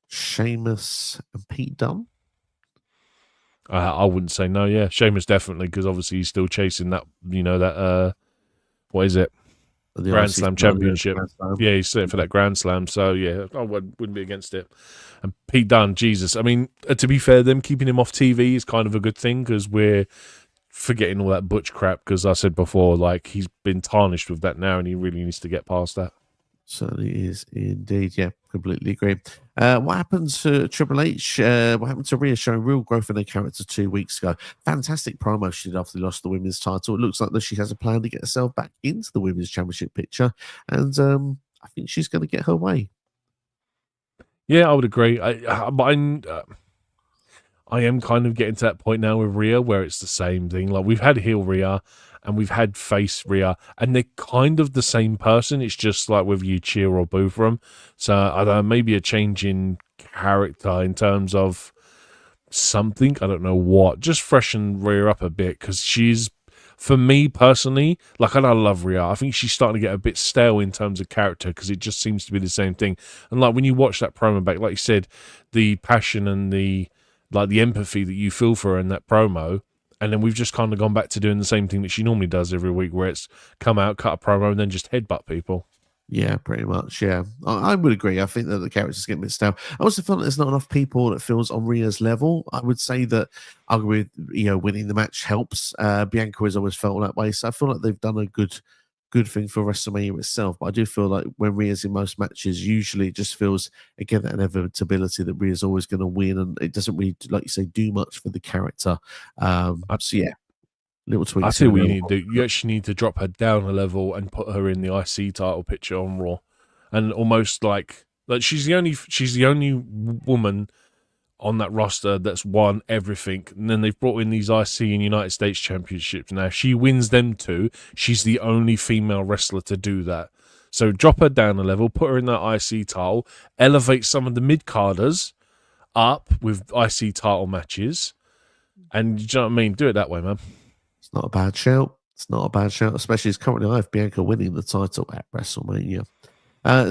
Sheamus and Pete Dunne. I wouldn't say no. Yeah, Sheamus definitely, because obviously he's still chasing that. What is it? The Grand IC Slam Championship. Yeah, he's sitting for that Grand Slam. So yeah, I wouldn't be against it. And Pete Dunne, Jesus. I mean, to be fair, them keeping him off TV is kind of a good thing because we're forgetting all that butch crap. Because I said before, like he's been tarnished with that now, and he really needs to get past that. Certainly is indeed. Yeah, completely agree. What happened to Triple H? What happened to Rhea showing real growth in her character 2 weeks ago? Fantastic promo she did after they lost the women's title. It looks like that she has a plan to get herself back into the women's championship picture, and I think she's going to get her way. Yeah, I would agree. I am kind of getting to that point now with Rhea where it's the same thing. Like we've had heel Rhea and we've had face Rhea, and they're kind of the same person. It's just like whether you cheer or boo for them. So I don't know, maybe a change in character in terms of something. I don't know what. Just freshen Rhea up a bit because she's, for me personally, like I love Rhea. I think she's starting to get a bit stale in terms of character because it just seems to be the same thing. And like when you watch that promo back, like you said, the passion and the empathy that you feel for her in that promo, and then we've just kind of gone back to doing the same thing that she normally does every week, where it's come out, cut a promo, and then just headbutt people. Yeah, pretty much. Yeah, I would agree. I think that the characters get a bit stale. I also feel like there's not enough people that feels on Rhea's level. I would say that arguably, winning the match helps. Bianca has always felt that way, so I feel like they've done a good thing for WrestleMania itself. But I do feel like when Rhea's in most matches, usually it just feels again that inevitability that Rhea's always going to win, and it doesn't really, like you say, do much for the character. So yeah. Little tweaks. I see what you need to do. You actually need to drop her down a level and put her in the IC title picture on Raw, and almost like she's the only woman on that roster that's won everything. And then they've brought in these IC and United States Championships. Now, if she wins them two, she's the only female wrestler to do that. So drop her down a level, put her in that IC title, elevate some of the mid-carders up with IC title matches, and you know what I mean? Do it that way, man. It's not a bad shout. It's not a bad shout, especially as currently I have Bianca winning the title at WrestleMania.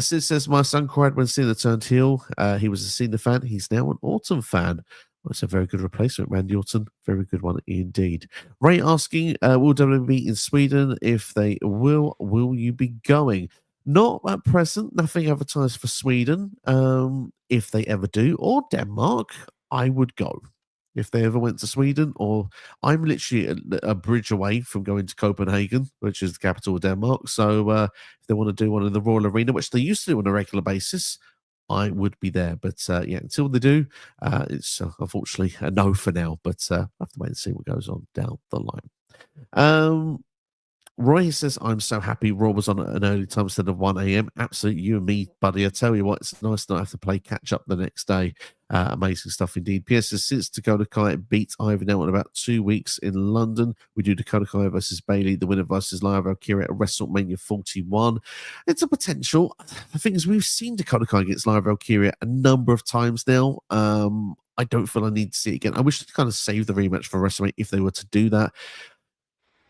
Sid says, my son cried when Cena turned heel. He was a Cena fan. He's now an Orton fan. Well, it's a very good replacement, Randy Orton. Very good one indeed. Ray asking, will WWE be in Sweden? If they will you be going? Not at present. Nothing advertised for Sweden. If they ever do, or Denmark, I would go. If they ever went to Sweden, or I'm literally a bridge away from going to Copenhagen, which is the capital of Denmark. So if they want to do one in the Royal Arena, which they used to do on a regular basis, I would be there. But yeah, until they do, it's unfortunately a no for now. But I have to wait and see what goes on down the line. Roy says, I'm so happy Raw was on at an early time instead of 1 a.m. Absolutely, you and me, buddy. I tell you what, it's nice to not have to play catch up the next day. Amazing stuff indeed. PS says, since Dakota Kai beat Ivy now in about 2 weeks in London, we do Dakota Kai versus Bailey, the winner versus Lyra Valkyria at WrestleMania 41. It's a potential. The thing is, we've seen Dakota Kai against Lyra Valkyria a number of times now. I don't feel I need to see it again. I wish they'd kind of save the rematch for WrestleMania if they were to do that.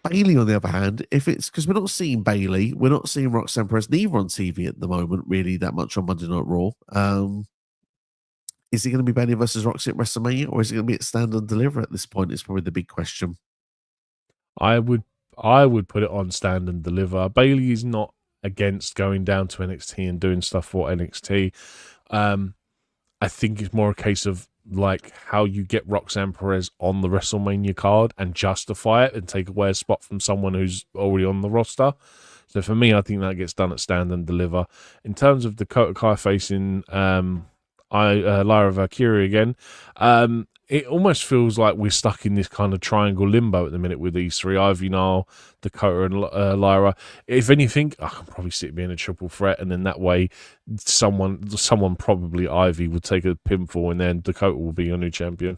Bailey, on the other hand, if it's because we're not seeing Bailey, we're not seeing Roxanne Perez neither on TV at the moment, really that much on Monday Night Raw. Is it going to be Bailey versus Roxy at WrestleMania, or is it going to be at Stand and Deliver at this point? It's probably the big question. I would put it on Stand and Deliver. Bailey is not against going down to NXT and doing stuff for NXT. I think it's more a case of like how you get Roxanne Perez on the WrestleMania card and justify it and take away a spot from someone who's already on the roster. So for me, I think that gets done at Stand and Deliver. In terms of Dakota Kai facing Lyra Valkyrie again, it almost feels like we're stuck in this kind of triangle limbo at the minute with these three: Ivy, Nile, Dakota, and Lyra. If anything, I can probably see it being a triple threat, and then that way, someone probably Ivy would take a pinfall, and then Dakota will be your new champion.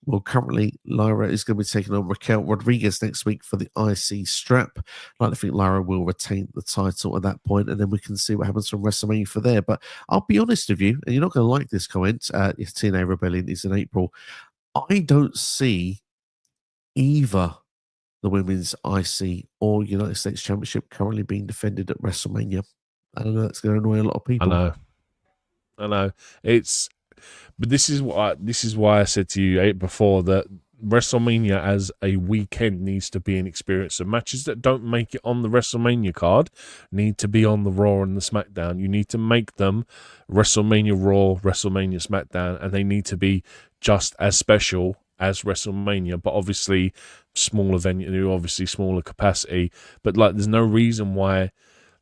Well, currently, Lyra is going to be taking on Raquel Rodriguez next week for the IC strap. I'd like to think Lyra will retain the title at that point, and then we can see what happens from WrestleMania for there. But I'll be honest with you, and you're not going to like this comment. TNA Rebellion is in April. I don't see either the Women's IC or United States Championship currently being defended at WrestleMania. I don't know, that's going to annoy a lot of people. I know. But this is why I said to you before that WrestleMania as a weekend needs to be an experience. So matches that don't make it on the WrestleMania card need to be on the Raw and the SmackDown. You need to make them WrestleMania Raw, WrestleMania SmackDown, and they need to be just as special as WrestleMania, but obviously smaller venue, obviously smaller capacity. But like, there's no reason why.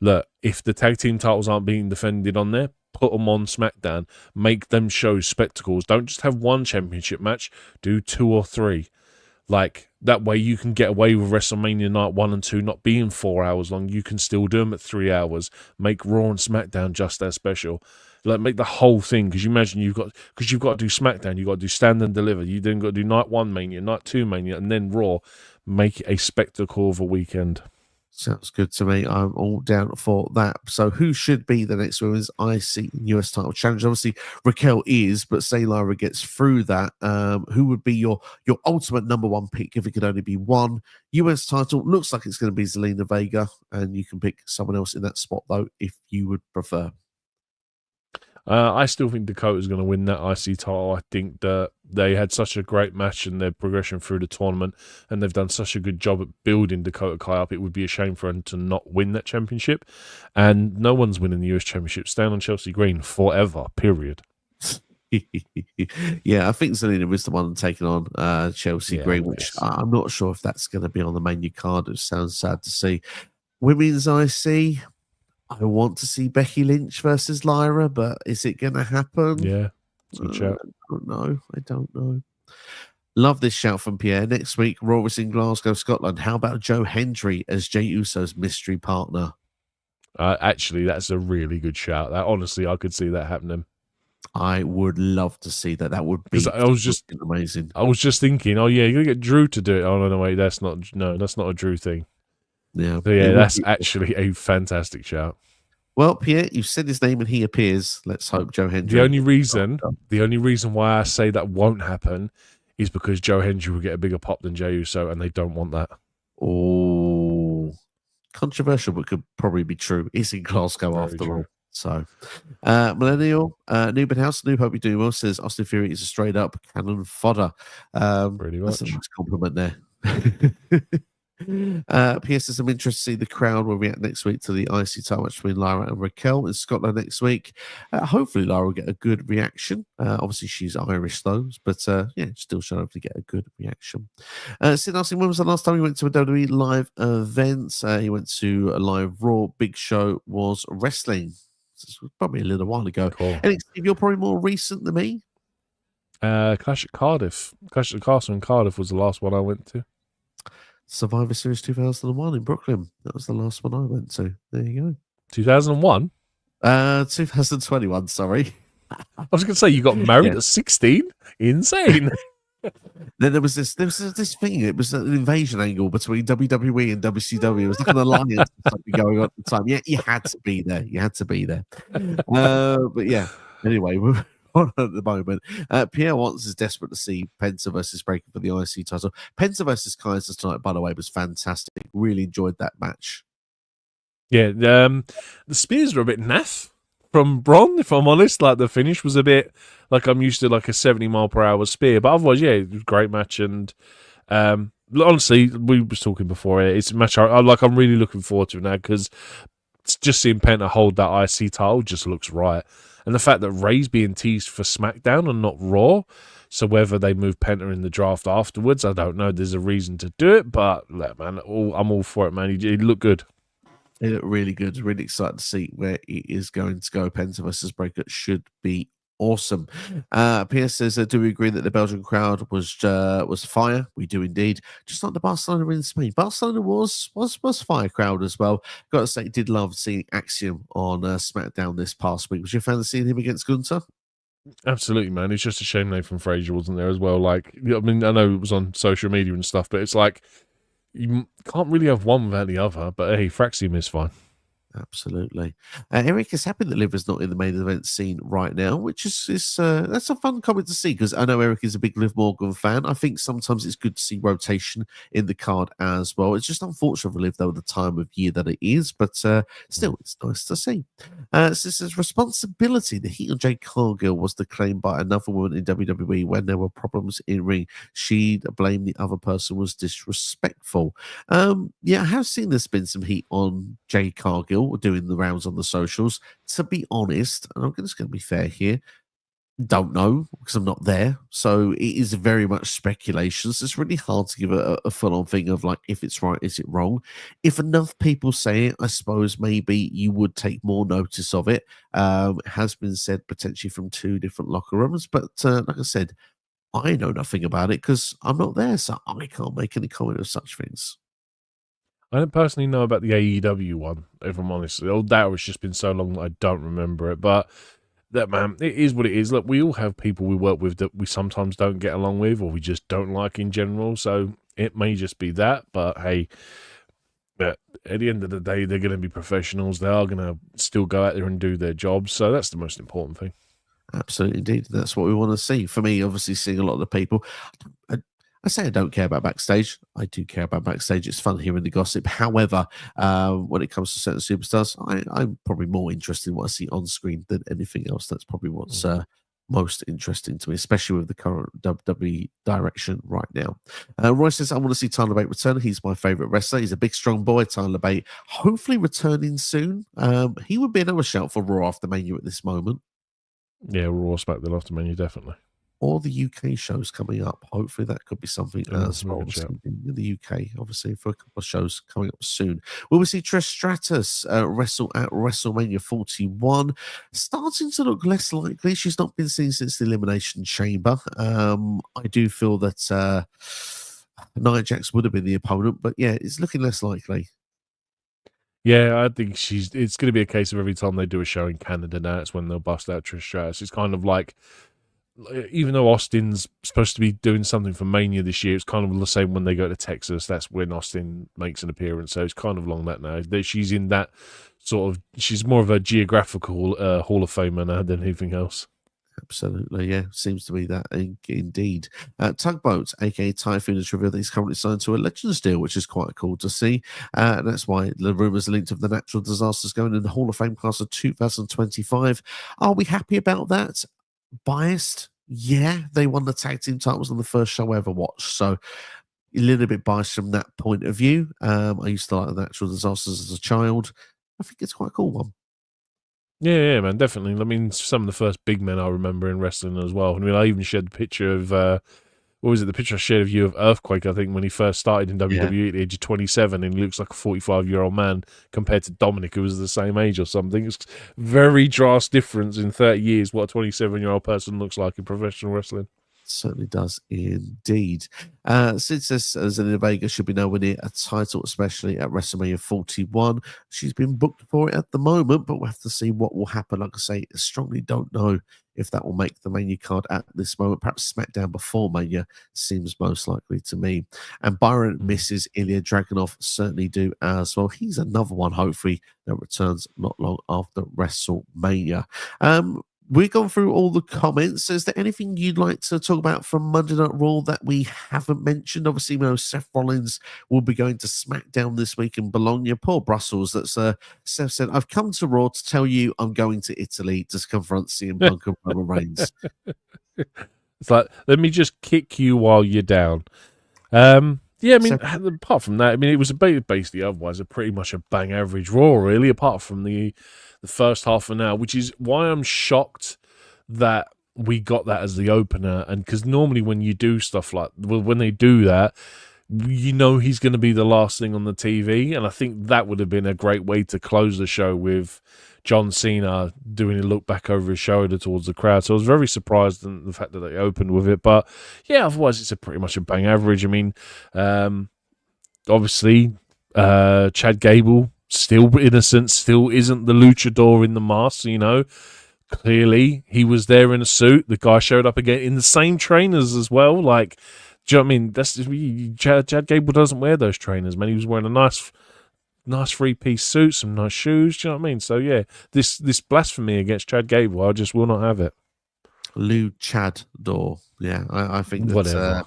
Look, if the tag team titles aren't being defended on there, put them on SmackDown. Make them show spectacles. Don't just have one championship match. Do 2 or 3. Like, that way you can get away with WrestleMania Night 1 and 2 not being 4 hours long. You can still do them at 3 hours. Make Raw and SmackDown just as special. Like, make the whole thing, because you imagine you've got to do SmackDown, you've got to do Stand and Deliver, you then got to do Night 1 Mania, Night 2 Mania, and then Raw. Make it a spectacle of a weekend. Sounds good to me. I'm all down for that. So who should be the next Women's IC US title challenge? Obviously, Raquel is, but say Lyra gets through that. Who would be your ultimate number one pick if it could only be one? US title looks like it's going to be Zelina Vega, and you can pick someone else in that spot, though, if you would prefer. I still think Dakota's going to win that IC title. I think that they had such a great match in their progression through the tournament, and they've done such a good job at building Dakota Kai up. It would be a shame for them to not win that championship. And no one's winning the US Championship. Stand on Chelsea Green forever, period. Yeah, I think Zelina was the one taking on Chelsea Green, which I'm not sure if that's going to be on the menu card. It sounds sad to see. Women's IC, I want to see Becky Lynch versus Lyra, but is it going to happen? Yeah, it's a good shout. I don't know. Love this shout from Pierre. Next week, Raw is in Glasgow, Scotland. How about Joe Hendry as Jey Uso's mystery partner? Actually, that's a really good shout. Honestly, I could see that happening. I would love to see that. That would be amazing. I was just thinking, oh yeah, you're gonna get Drew to do it. Oh no, wait, that's not a Drew thing. Yeah, so, yeah, that's actually a fantastic shout. Well, Pierre, you've said his name and he appears. Let's hope Joe Hendry. The only reason why I say that won't happen is because Joe Hendry will get a bigger pop than Jey Uso, and they don't want that. Oh, controversial, but could probably be true. It's in Glasgow after all. So, Millennial, Noob in House, Noob, hope you're doing well, says Austin Theory is a straight up cannon fodder. Pretty much. That's a nice compliment there. P.S. There's some interest to see the crowd will react next week to the IC title match between Lyra and Raquel in Scotland next week. Hopefully, Lyra will get a good reaction. Obviously, she's Irish, though, but still should hopefully get a good reaction. Sid asking, when was the last time you went to a WWE live event? He went to a live Raw. Big Show was wrestling. This was probably a little while ago. Cool. NXSteve, you're probably more recent than me. Clash at Cardiff. Clash at the Castle in Cardiff was the last one I went to. Survivor Series 2001 in Brooklyn. That was the last one I went to. There you go. 2001? 2021, sorry. I was going to say, you got married at 16? Insane. Then there was this thing. It was an invasion angle between WWE and WCW. It was like an alliance going on at the time. Yeah, you had to be there. But yeah, anyway, we're on at the moment. Pierre Watts is desperate to see Penta versus Breaker for the IC title. Penta versus Kaiser tonight, by the way, was fantastic. Really enjoyed that match. Yeah, the spears were a bit naff from Braun, if I'm honest. Like, the finish was a bit like I'm used to, like a 70-mile-per-hour spear. But otherwise, yeah, it was a great match. And honestly, we were talking before, it's a match I'm really looking forward to now, because just seeing Penta hold that IC title just looks right. And the fact that Ray's being teased for SmackDown and not Raw, so whether they move Penta in the draft afterwards, I don't know. There's a reason to do it, but look, man, I'm all for it, man. He looked good. They look really good. Really excited to see where it is going to go. Penta versus Breaker should be awesome. PS says, do we agree that the Belgian crowd was fire? We do indeed. Just like the Barcelona in Spain. Barcelona was fire crowd as well. Got to say, did love seeing Axiom on SmackDown this past week. Was you a fan of seeing him against Gunther? Absolutely, man. It's just a shame Nathan Frazier wasn't there as well. Like, I mean, I know it was on social media and stuff, but it's like you can't really have one without the other. But hey, Fraxium is fine. Absolutely. Eric is happy that Liver's not in the main event scene right now, which is that's a fun comment to see because I know Eric is a big Liv Morgan fan. I think sometimes it's good to see rotation in the card as well. It's just unfortunate for Liv, though, the time of year that it is, but still, it's nice to see. So it says responsibility. The heat on Jade Cargill was claimed by another woman in WWE when there were problems in ring. She'd blame the other person was disrespectful. Yeah, I have seen there's been some heat on Jade Cargill doing the rounds on the socials. To be honest, and I'm just going to be fair here, don't know because I'm not there. So it is very much speculation. So it's really hard to give a full on thing of like, if it's right, is it wrong? If enough people say it, I suppose maybe you would take more notice of it. It has been said potentially from 2 different locker rooms, but like I said, I know nothing about it because I'm not there. So I can't make any comment of such things. I don't personally know about the AEW one, if I'm honest. That has just been so long that I don't remember it. But that, man, it is what it is. Look, we all have people we work with that we sometimes don't get along with or we just don't like in general. So it may just be that. But hey, at the end of the day, they're going to be professionals. They are going to still go out there and do their jobs. So that's the most important thing. Absolutely, indeed. That's what we want to see. For me, obviously, seeing a lot of the people, I say I don't care about backstage. I do care about backstage. It's fun hearing the gossip. However, when it comes to certain superstars, I'm probably more interested in what I see on screen than anything else. That's probably what's most interesting to me, especially with the current WWE direction right now. Roy says, I want to see Tyler Bate return. He's my favorite wrestler. He's a big, strong boy, Tyler Bate. Hopefully returning soon. He would be another shout for Raw after Mania at this moment. Yeah, Raw, SmackDown after Mania, definitely. Or the UK shows coming up. Hopefully that could be something as well. In the UK, obviously, for a couple of shows coming up soon. Will we see Trish Stratus wrestle at WrestleMania 41? Starting to look less likely. She's not been seen since the Elimination Chamber. I do feel that Nia Jax would have been the opponent, but yeah, it's looking less likely. Yeah, I think it's going to be a case of every time they do a show in Canada now, it's when they'll bust out Trish Stratus. It's kind of like, even though Austin's supposed to be doing something for Mania this year, it's kind of the same when they go to Texas. That's when Austin makes an appearance. So it's kind of along that now. She's in that sort of, she's more of a geographical Hall of Famer now than anything else. Absolutely, yeah. Seems to be that indeed. Tugboat, aka Typhoon, has revealed that he's currently signed to a Legends deal, which is quite cool to see. And that's why the rumours linked of the natural disasters going in the Hall of Fame class of 2025. Are we happy about that? Biased? Yeah, they won the tag team titles on the first show I ever watched. So a little bit biased from that point of view. I used to like the natural disasters as a child. I think it's quite a cool one. Yeah, man, definitely. I mean, some of the first big men I remember in wrestling as well. I mean, I even shared the picture of, what was it? The picture I shared of you of Earthquake, I think, when he first started in WWE at the age of 27, and he looks like a 45-year-old man compared to Dominic, who was the same age or something. It's very drastic difference in 30 years what a 27-year-old person looks like in professional wrestling. Certainly does indeed. Sid says Zelina Vega should be nowhere near a title, especially at WrestleMania 41. She's been booked for it at the moment, but we'll have to see what will happen. Like I say, I strongly don't know if that will make the Mania card at this moment. Perhaps SmackDown before Mania seems most likely to me. And Byron misses Ilya Dragunov, certainly do as well. He's another one, hopefully, that returns not long after WrestleMania. We've gone through all the comments. Is there anything you'd like to talk about from Monday Night Raw that we haven't mentioned? Obviously, we know Seth Rollins will be going to SmackDown this week in Bologna. Poor Brussels. That's Seth said, I've come to Raw to tell you I'm going to Italy to confront CM Punk and Roman Reigns. It's like, let me just kick you while you're down. Yeah, I mean, apart from that, I mean, it was basically otherwise pretty much a bang average Raw, really, apart from the first half an hour, which is why I'm shocked that we got that as the opener. And because normally when you do stuff like, well, when they do that, you know he's going to be the last thing on the TV, and I think that would have been a great way to close the show with John Cena doing a look back over his shoulder towards the crowd. So I was very surprised in the fact that they opened with it, but yeah, otherwise it's pretty much a bang average. I mean, obviously, Chad Gable, still innocent, still isn't the luchador in the mask, you know. Clearly, he was there in a suit. The guy showed up again in the same trainers as well. Like, do you know what I mean? That's Chad Gable doesn't wear those trainers, man. He was wearing a nice 3-piece suit, some nice shoes. Do you know what I mean? So yeah, this blasphemy against Chad Gable, I just will not have it. Lou Chad Door. Yeah, I think that's Whatever.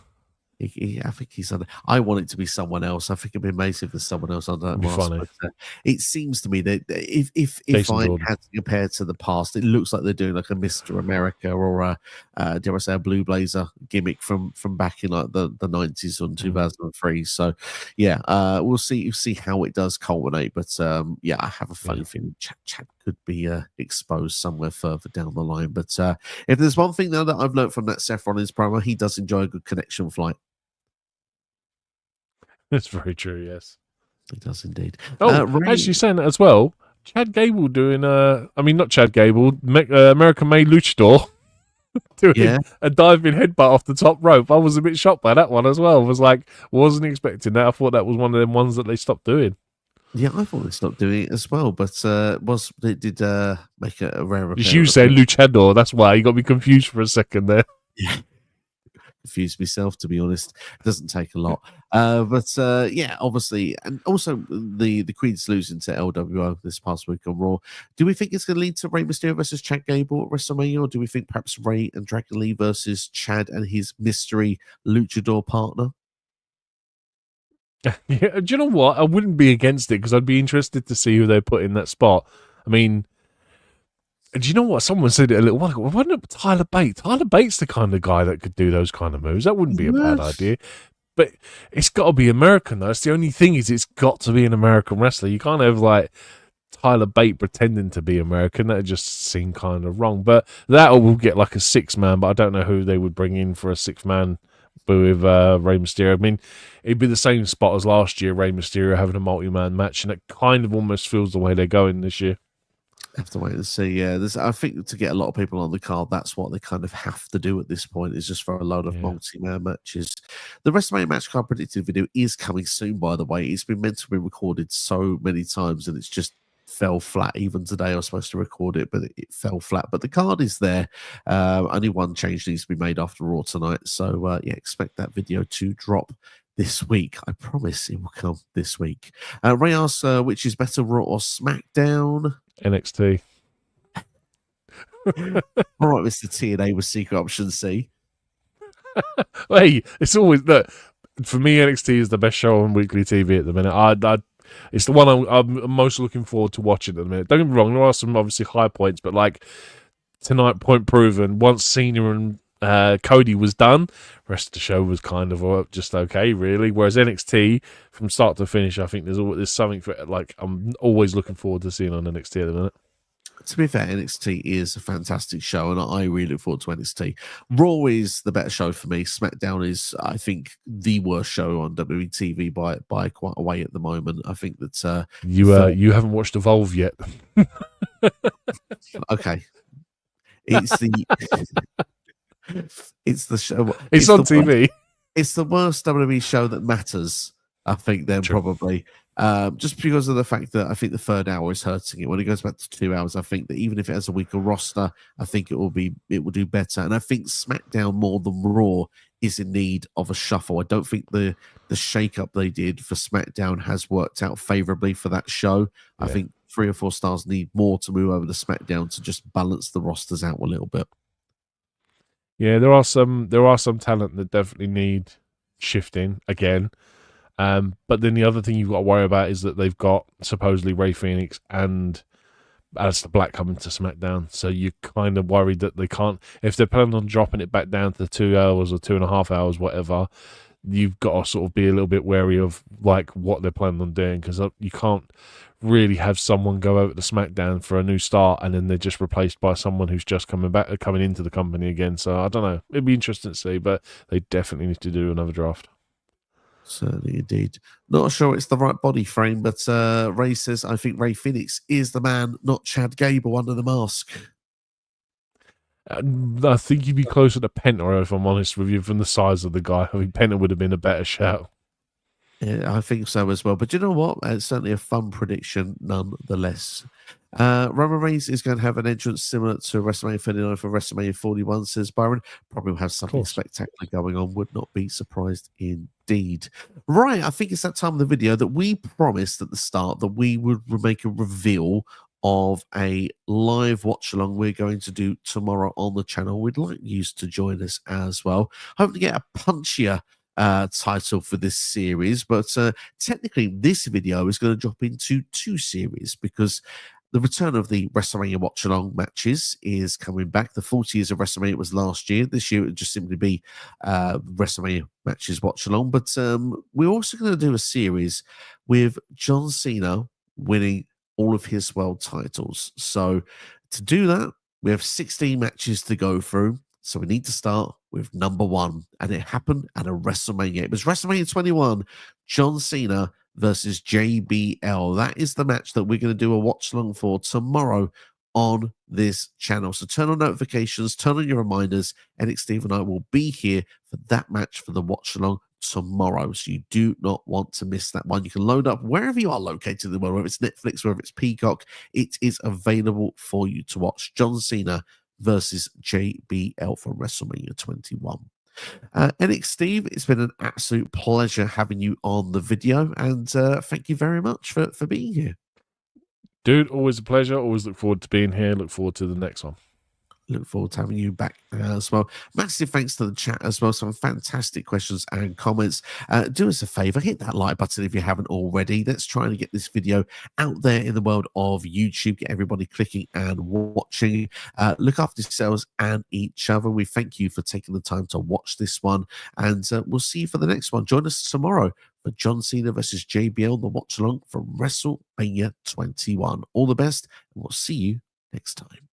I think he's on. I want it to be someone else. I think it'd be amazing if there's someone else on that It'd be mask. funny. But, it seems to me that if Jason I Jordan. had to compare to the past, it looks like they're doing like a Mr. America or dare I say a Blue Blazer gimmick from back in like the 90s or 2003. So yeah, we'll see how it does culminate. But yeah, I have a funny feeling Chad could be exposed somewhere further down the line. But if there's one thing now that I've learned from that Seth Rollins promo, he does enjoy a good connection flight. That's very true, yes. He does indeed. Oh, actually saying that as well, Chad Gable doing, I mean, not Chad Gable, American-made luchador doing a diving headbutt off the top rope. I was a bit shocked by that one as well. I was like, wasn't expecting that. I thought that was one of them ones that they stopped doing. Yeah, I thought they stopped doing it as well, but it did make a rare appearance. You said luchador, that's why you got me confused for a second there. Yeah. Confused myself, to be honest. It doesn't take a lot. But yeah, obviously, and also the Queen's losing to LWO this past week on Raw. Do we think it's going to lead to Rey Mysterio versus Chad Gable at WrestleMania, or do we think perhaps Rey and Dragon Lee versus Chad and his mystery luchador partner? Yeah, do you know what? I wouldn't be against it because I'd be interested to see who they put in that spot. I mean, do you know what? Someone said it a little while ago. Why not Tyler Bates? Tyler Bates the kind of guy that could do those kind of moves. That wouldn't be a bad idea. But it's got to be American, though. It's the only thing is it's got to be an American wrestler. You can't have, like, Tyler Bate pretending to be American. That would just seem kind of wrong. But that will get, like, a 6-man, but I don't know who they would bring in for a 6-man with Rey Mysterio. I mean, it'd be the same spot as last year, Rey Mysterio having a multi-man match, and it kind of almost feels the way they're going this year. Have to wait and see. Yeah, I think to get a lot of people on the card, that's what they kind of have to do at this point, is just for a load of multi-man matches. The WrestleMania match card predicted video is coming soon, by the way. It's been meant to be recorded so many times, and it's just fell flat. Even today I was supposed to record it, but it fell flat. But the card is there. Only one change needs to be made after Raw tonight. So yeah, expect that video to drop this week. I promise it will come this week. Ray asks, which is better, Raw or SmackDown? NXT. All right, Mr. TNA with secret option C. Hey, it's always look for me. NXT is the best show on weekly TV at the minute. It's the one I'm most looking forward to watching at the minute. Don't get me wrong, there are some obviously high points, but like tonight, point proven. Once Cena and Cody was done, the rest of the show was kind of just okay, really. Whereas NXT, from start to finish, I think there's something for like I'm always looking forward to seeing on NXT at the minute. To be fair, NXT is a fantastic show, and I really look forward to NXT. Raw is the better show for me. SmackDown is, I think, the worst show on WWE TV by quite a way at the moment. I think that you haven't watched Evolve yet. Okay, it's the show. It's on TV. It's the worst WWE show that matters. I think then probably. Just because of the fact that I think the third hour is hurting it. When it goes back to 2 hours, I think that even if it has a weaker roster, I think it will do better. And I think SmackDown more than Raw is in need of a shuffle. I don't think the shake-up they did for SmackDown has worked out favorably for that show. Yeah. I think 3 or 4 stars need more to move over to SmackDown to just balance the rosters out a little bit. Yeah, there are some talent that definitely need shifting again. But then the other thing you've got to worry about is that they've got supposedly Rey Fenix and Aleister Black coming to SmackDown. So you're kind of worried that they can't, if they're planning on dropping it back down to 2 hours or 2.5 hours, whatever, you've got to sort of be a little bit wary of like what they're planning on doing, because you can't really have someone go over to SmackDown for a new start and then they're just replaced by someone who's just coming into the company again. So I don't know. It'd be interesting to see, but they definitely need to do another draft. Certainly, indeed. Not sure it's the right body frame, but Ray says, I think Ray Phoenix is the man, not Chad Gable under the mask. I think you'd be closer to Penta, if I'm honest with you, from the size of the guy. I think Penta would have been a better shout. Yeah, I think so as well. But you know what? It's certainly a fun prediction nonetheless. Roman Reigns is going to have an entrance similar to WrestleMania 39 for WrestleMania 41, says Byron. Probably will have something spectacular going on. Would not be surprised indeed. Right, I think it's that time of the video that we promised at the start that we would make a reveal of a live watch along we're going to do tomorrow on the channel. We'd like you to join us as well. Hope to get a punchier title for this series, but technically this video is going to drop into two series because the return of the WrestleMania watch along matches is coming back. The 40 years of WrestleMania was last year. This year it would just simply be WrestleMania matches watch along. But we're also going to do a series with John Cena winning all of his world titles. So to do that, we have 16 matches to go through. So we need to start with number one. And it happened at a WrestleMania. It was WrestleMania 21, John Cena versus JBL. That is the match that we're going to do a watch along for tomorrow on this channel. So turn on notifications, turn on your reminders. NXSteve and I will be here for that match for the watch along tomorrow. So you do not want to miss that one. You can load up wherever you are located in the world, whether it's Netflix, whether it's Peacock. It is available for you to watch. John Cena versus JBL from WrestleMania 21. NXSteve, it's been an absolute pleasure having you on the video, and thank you very much for being here. Dude, always a pleasure. Always look forward to being here. Look forward to the next one. Look forward to having you back as well. Massive thanks to the chat as well. Some fantastic questions and comments. Do us a favor, hit that like button if you haven't already. Let's try and get this video out there in the world of YouTube. Get everybody clicking and watching. Look after yourselves and each other. We thank you for taking the time to watch this one, and we'll see you for the next one. Join us tomorrow for John Cena versus JBL, the watch along for WrestleMania 21. All the best, and we'll see you next time.